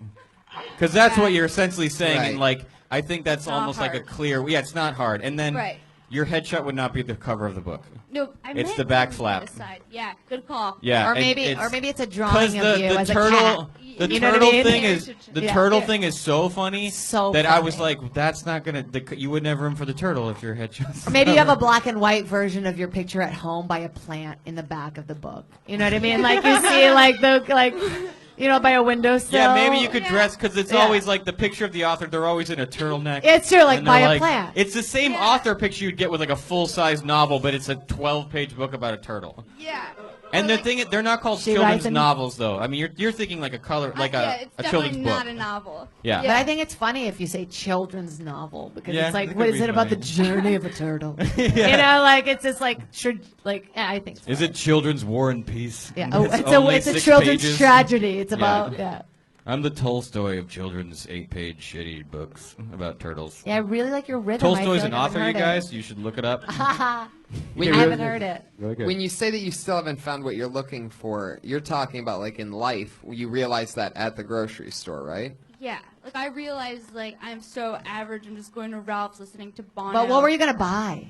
because that's what you're essentially saying. Right. And like, I think that's Not almost like a hard. clear. Yeah, it's not hard. And then Right. your headshot would not be the cover of the book. No, I It's meant the back on flap. this side. Yeah, good call. Yeah, Or and maybe it's a drawing of the you as a turtle, cat. the You know what I turtle mean? thing is the Yeah. turtle thing is so funny So that I was funny. like, that's not gonna. You wouldn't have room for the turtle if your headshot. Or maybe you have a black and white version of your picture at home by a plant in the back of the book. You know what I mean? Like you see like by a windowsill. Yeah, maybe you could dress because it's Yeah. always like the picture of the author. They're always in a turtleneck. It's true, like and by they're a plant. It's the same author picture you'd get with like a full-size novel, but it's a 12-page book about a turtle. Yeah. And the thing, they're not called She children's writes in- novels, though. I mean, you're thinking like a color, like yeah, a it's children's definitely book. not a novel. Yeah. But I think it's funny if you say children's novel because Yeah, it's like, that what could is be it about the funny. journey of a turtle? Yeah. You know, like it's just like yeah, I think. So. Is it Children's War and Peace? Yeah, It's only it's a 6 children's pages. tragedy. It's about yeah. I'm the Tolstoy of children's 8-page shitty books about turtles. Yeah, I really like your rhythm. I Tolstoy's feel an like I author, you haven't heard guys. You should look it up. I When haven't heard it. Really good. When you say that you still haven't found what you're looking for, you're talking about like in life. You realize that at the grocery store, right? Yeah. Like, I realized, like, I'm so average. I'm just going to Ralph's listening to Bono. But what were you gonna buy?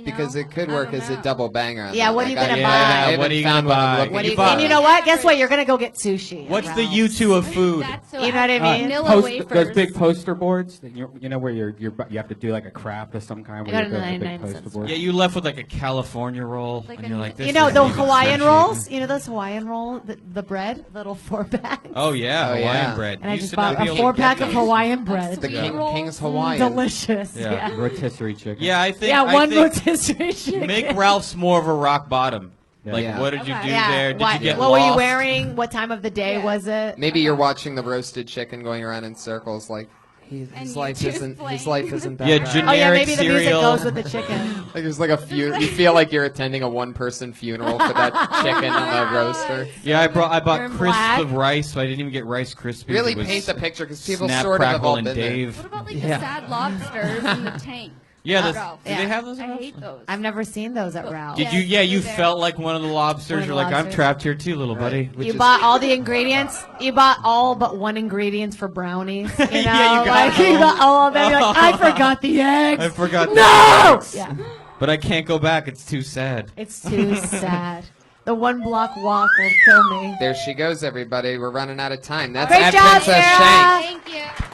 Because it could work as a double banger. Yeah, what are you gonna buy? I what are you haven't gonna found what I'm buy? looking What do you, for. and you know what? Guess what? You're gonna go get sushi. What's at the Ralph's. U2 of food? You know what I mean? Vanilla wafers. Those big poster boards, that you know where you have to do like a craft of some kind. I Where got you it build a 99 big poster cents. board. Yeah, you left with like a California roll, and you're like, this You know isn't the even Hawaiian sushi. rolls? You know those Hawaiian roll, the bread, little 4-pack. Oh yeah, Oh, Hawaiian yeah. bread. And I Used just to not bought be a able to 4-pack get of those. Hawaiian bread. The King's Mm, Hawaiian. delicious. Yeah. Yeah. Rotisserie chicken. Yeah, I think. Yeah, I one think rotisserie chicken. Make Ralph's more of a rock bottom. Like, Yeah. what did you do Yeah. there? Did what you get what were you lost? wearing? What time of the day was it? Maybe you're watching the roasted chicken going around in circles, like And his life YouTube's isn't playing. his life isn't that Yeah, bad. generic Oh yeah, maybe the music cereal. goes with the chicken. Like there's like a you feel like you're attending a one-person funeral for that chicken on the roaster. Yeah, I bought You're in crisps black. of rice, so I didn't even get Rice Krispies. Really It was paint the picture because people Snap, sort of have Crackle, all and been there. Dave. What about like Yeah. the sad lobsters in the tank? Yeah, at the- Ralph's? do they have those? I hate those. I've never seen those at Ralph's. Did you? Yeah, you felt like one of the lobsters. One of You're the like, I'm lobsters. trapped here too, little buddy. You bought all the ingredients. You bought all but one ingredients for brownies. You know, Yeah, you got like you them. got all of them. You're like, I forgot the eggs. I forgot. No. the eggs. Yeah, But I can't go back. It's too sad. it's too sad. The 1 block walk will kill me. There she goes, everybody. We're running out of time. That's Great at job, Princess Sarah. Shank. Thank you.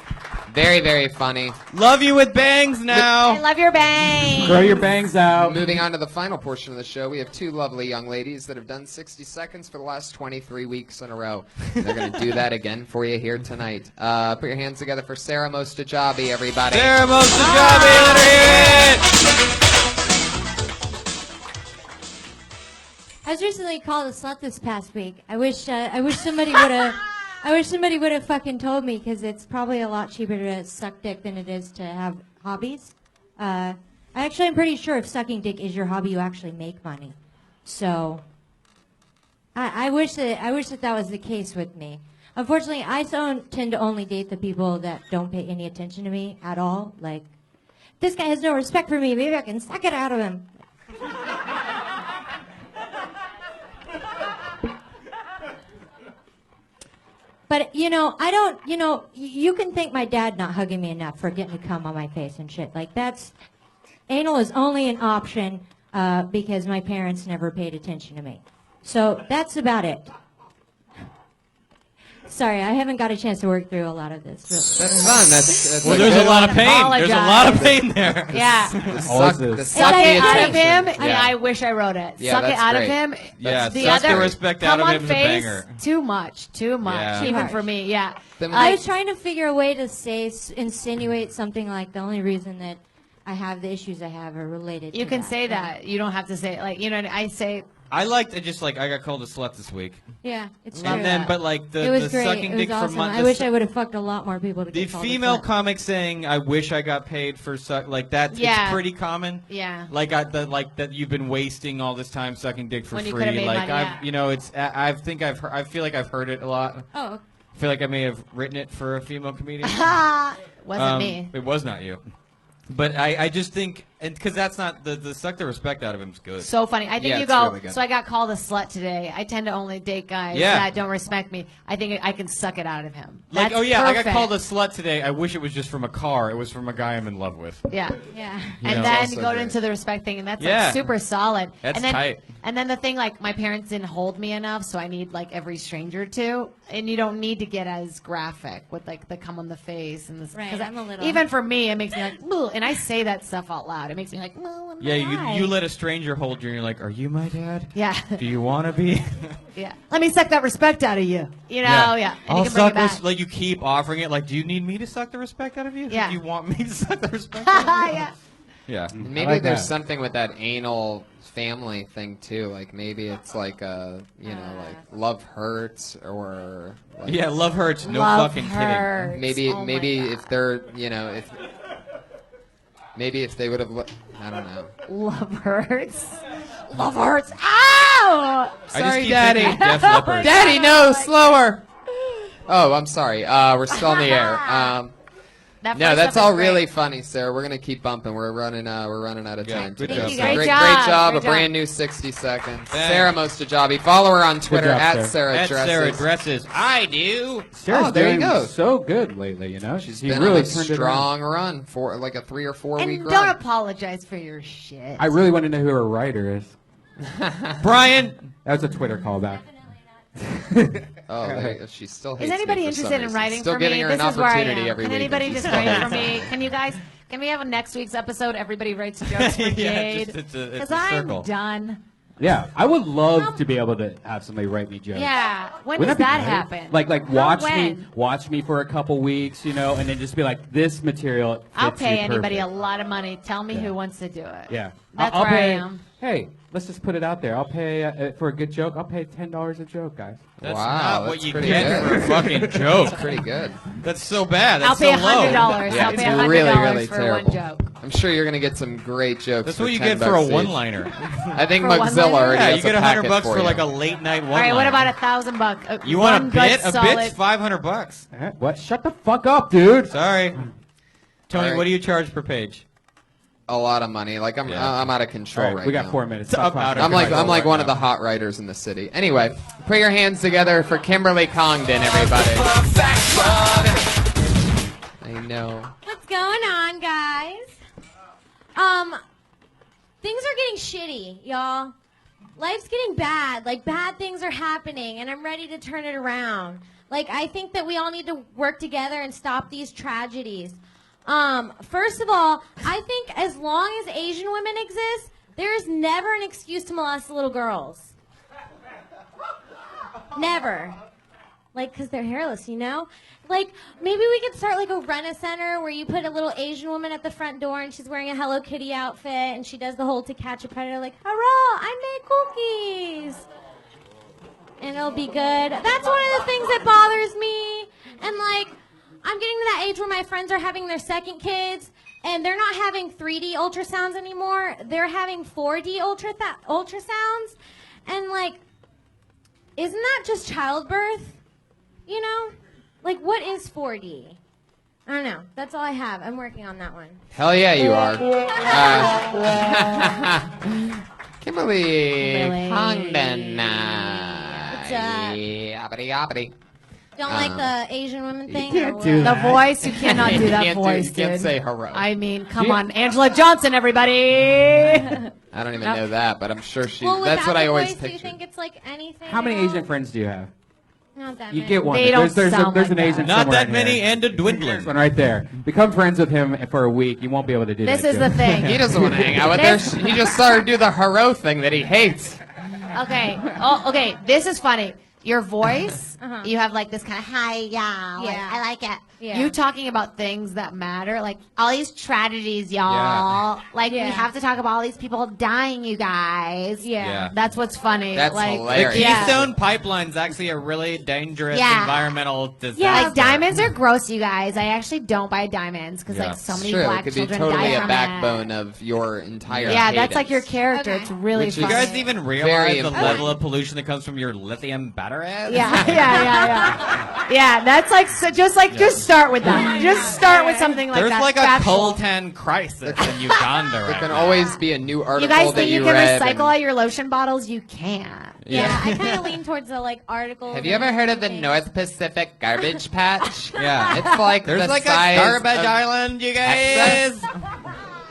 Very, very funny. Love you with bangs I now. love your bangs. Grow your bangs out. Moving on to the final portion of the show, we have two lovely young ladies that have done 60 seconds for the last 23 weeks in a row. They're going to do that again for you here tonight. Put your hands together for Sarah Mostajabi, everybody. Sarah Mostajabi, let her hear it. I was recently called a slut this past week. I wish somebody would have. I wish somebody would have fucking told me, because it's probably a lot cheaper to suck dick than it is to have hobbies. I actually am pretty sure if sucking dick is your hobby, you actually make money. So I wish that was the case with me. Unfortunately, I tend to only date the people that don't pay any attention to me at all. Like, this guy has no respect for me. Maybe I can suck it out of him. But, you can thank my dad not hugging me enough for getting to cum on my face and shit. Like, anal is only an option because my parents never paid attention to me. So that's about it. Sorry, I haven't got a chance to work through a lot of this. That's fun. That's Well, there's a lot of pain. There's a lot of pain there. Yeah. Suck it out of him, and Yeah. I wish I wrote it. Yeah, Suck it that's out great. of him. Yeah, the suck the other respect out come of on him is a face, banger. Too much, Yeah. even Harsh. for me. Yeah. I was trying to figure a way to insinuate something like the only reason that I have the issues I have are related You to can that. say that. You don't have to say it. Like, I say. I liked it. Just like I got called a slut this week. Yeah, it's And true. then, but like it the was great. sucking It was dick for awesome. months. I wish I would have fucked a lot more people to The get called a female slut. comic saying, "I wish I got paid for suck," like that. Yeah. It's pretty common. Yeah. Like that you've been wasting all this time sucking dick for When you free. could've made Like money, I've, yeah. I think I've heard, I feel like I've heard it a lot. Oh. I feel like I may have written it for a female comedian. Wasn't me. It was not you. But I just think, and because that's not the suck the respect out of him is good. So funny. I think Yeah, you it's go. really good. So I got called a slut today. I tend to only date guys Yeah. that don't respect me. I think I can suck it out of him. Like, That's oh yeah, I perfect. got called a slut today. I wish it was just from a car. It was from a guy I'm in love with. Yeah. Yeah. You And know? then It's also go great. into the respect thing, and that's Yeah. like super solid. That's and then, tight. And then the thing, like, my parents didn't hold me enough, so I need like every stranger to. And you don't need to get as graphic with like the cum on the face and this. Right, 'cause I'm a little- Even for me, it makes me like, "Ugh," and I say that stuff out loud. It makes me like, "No, Yeah, you let a stranger hold you, and you're like, "Are you my dad? Yeah. Do you want to be?" Yeah. Let me suck that respect out of you. You know, yeah. And I'll you can bring suck it back. this. Like you keep offering it. Like, do you need me to suck the respect out of you? Yeah. Do you want me to suck the respect? out of you? Yeah. Yeah. And maybe there's something with that anal family thing too. Like maybe it's like like love hurts or like Yeah, love hurts. No Love fucking hurts. kidding. maybe Oh my maybe God. if they're maybe if they would have I don't know. Love hurts. Love hurts. Ow! Sorry, keep Daddy. thinking Def Leppard. Daddy, no, slower. Oh, I'm sorry. We're still in the air. That No, first that's stuff all is great. really funny, Sarah. We're gonna keep bumping. We're running out of time. good today. job, Thank you, Sarah. great Great job. job. Great A brand new 60 seconds. Sarah Mostajabi. Follow her on Twitter job, at Sarah. Sarah At Dresses. Sarah Dresses. I do. Sarah's Oh, there you doing go. so good lately, you know? She's She been really on a turned it around. strong run for like a 3 or 4 week And run. don't apologize for your shit. I really want to know who her writer is. Brian. That was a Twitter callback. Oh, she still hates Is me anybody for some interested in reason. writing Still for me? giving her This an is where I opportunity am. every Can week. anybody and she just still write hates for me? Can you guys? Can we have a next week's episode? Everybody writes jokes for Yeah, Jade. it's a Because circle. I'm done. Yeah, I would love to be able to have somebody write me jokes. Yeah. When Wouldn't does that be that great? happen? Like How, watch me for a couple weeks, you know, and then just be like, this material fits I'll pay you anybody a perfect. lot of money. Tell me Yeah. who wants to do it. Yeah, That's I'll where pay. I am. Hey, let's just put it out there. I'll pay for a good joke. I'll pay $10 a joke, guys. That's Wow, not what that's you pretty get good. for a fucking joke. That's pretty good. That's so bad. That's I'll pay so low. $100. Yeah, I'll it's pay $100 really, really for terrible. one joke. I'm sure you're gonna get some great jokes. That's for what you 10 get for a bucks each. one-liner. I think For a Mugzilla one-liner? already Yeah, has you get a $100 packet for for you. like a late night All one-liner. right, what about $1,000? You want a one bit? good A solid- bit's $500. What? Shut the fuck up, dude. Sorry, Tony. right. What do you charge per page? A lot of money. Like I'm out of control All right, right we got now. 4 minutes. It's up out of I'm like control right one now. of the hot writers in the city. Anyway, put your hands together for Kimberly Congdon, everybody. I know. What's going on, guys? Things are getting shitty, y'all. Life's getting bad. Like, bad things are happening, and I'm ready to turn it around. Like, I think that we all need to work together and stop these tragedies. First of all, I think as long as Asian women exist, there is never an excuse to molest little girls. Never. Like, because they're hairless, you know? Like, maybe we could start, like, a rent-a-center where you put a little Asian woman at the front door and she's wearing a Hello Kitty outfit and she does the whole To Catch a Predator, like, hurrah, I made cookies. And it'll be good. That's one of the things that bothers me. And, like, I'm getting to that age where my friends are having their second kids and they're not having 3D ultrasounds anymore. They're having 4D ultrasounds. And, like, isn't that just childbirth? You know? Like, what is 4D? I don't know. That's all I have. I'm working on that one. Hell yeah, you are. Kimberly Congdon. What's up? Yappity. Don't like the Asian women thing? can't or do what? The voice, you cannot do that Can't voice, you can't dude. say hurrah. I mean, come on, Angela Johnson, everybody. I don't even Nope. know that, but I'm sure she. Well, that's without what I the always voice, do you picture. think it's like anything? How many at all? Asian friends do you have? Not that You many. get one. They don't there's sound there's like an Asian Not somewhere that in many, here. and a There's dwindling. one right there. Become friends with him for a week. You won't be able to do This that. is the shit. thing. He doesn't want to hang out with her. He just saw her do the hero thing that he hates. Okay. Oh, okay. This is funny. Your voice, Uh-huh. you have like this kind of high, yeah. Like, Yeah. I like it. Yeah. You talking about things that matter, like all these tragedies, y'all. Like Yeah. we have to talk about all these people dying, you guys. Yeah. That's what's funny. That's like, hilarious. The Yeah. Keystone Pipeline's actually a really dangerous Yeah. environmental disaster. Yeah, like diamonds are gross, you guys. I actually don't buy diamonds because Yeah. like so It's many true. It black could be children totally die a from backbone it. of your entire. Yeah, that's like your cadence. character. Okay. It's really Which is- Do you funny. guys even Very realize the important. level of pollution that comes from your lithium batteries? Yeah. Yeah, that's like so just start with that. Just start with something like There's that. like a factual. coltan crisis in Uganda There right can now. always be a new article You guys that think you you can read. recycle and- all your lotion bottles? You can't. Yeah, I kind of lean towards the like article. Have you ever heard of the North Pacific Garbage Patch? Yeah. It's like There's the like size a garbage of island, you Texas. guys.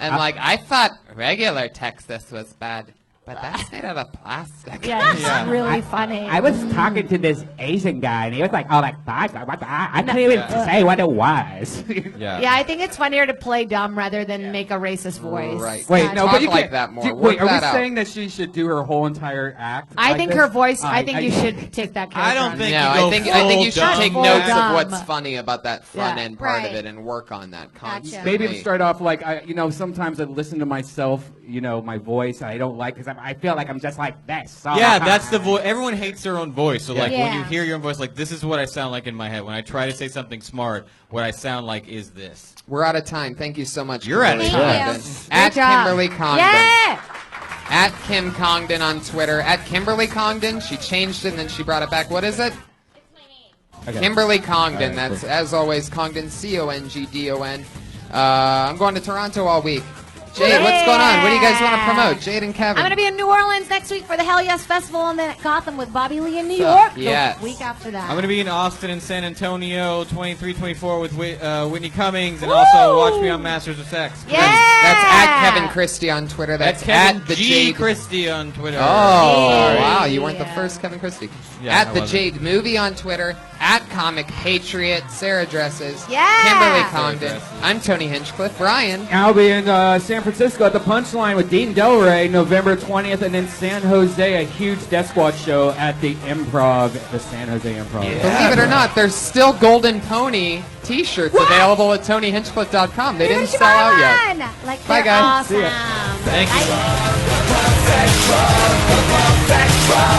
And like I thought regular Texas was bad, but that's made out of plastic. Yeah, it's Yeah. really funny. I was talking to this Asian guy, and he was like, "Oh, like I couldn't even say what it was." Yeah. Yeah, I think it's funnier to play dumb rather than make a racist voice. Right. Wait, Talk no, but you like can't- that more. Wait, Work are we that out. saying that she should do her whole entire act? I like think this? her voice. I think you should take that character. I don't on. think No, you I go think full you should dumb. take Full notes dumb. of what's funny about that front Yeah. end part Right. of it and work on that constantly. Maybe start off like sometimes I listen to myself, my voice I don't like because I feel like I'm just like this. So Yeah, that's the voice. Everyone hates their own voice. So, like, when Yeah. you hear your own voice, like, this is what I sound like in my head. When I try to say something smart, what I sound like is this. We're out of time. Thank you so much. You're out of Kimberly time. Congdon. Good At job. Kimberly Congdon. Yeah. At Kim Congdon on Twitter. At Kimberly Congdon. She changed it and then she brought it back. What is it? Okay. Kimberly Congdon. All right, That's, cool. as always, Congdon, Congdon. I'm going to Toronto all week. Jade, what's going on? What do you guys want to promote? Jade and Kevin. I'm going to be in New Orleans next week for the Hell Yes Festival, and then at Gotham with Bobby Lee in New York Yes. the week after that. I'm going to be in Austin and San Antonio 23, 24 with Whitney Cummings, and also watch me on Masters of Sex. Yeah! That's at Kevin Christy on Twitter. That's Kevin at the G. Jade Christy on Twitter. Oh, Sorry. wow. You weren't the first Kevin Christy. Yeah, at I the wasn't. Jade Movie on Twitter. At Comic Patriot. Sarah Dresses. Yeah! Kimberly Congdon. I'm Tony Hinchcliffe. Brian. I'll be in San Francisco at the Punchline with Dean Delray November 20th, and then San Jose, a huge Death Squad show at the Improv, the San Jose Improv. Believe it or not, there's still Golden Pony t-shirts available at TonyHinchcliffe.com. They didn't sell out yet. Like, Bye, they're guys. awesome. See ya. Thank you. Bye.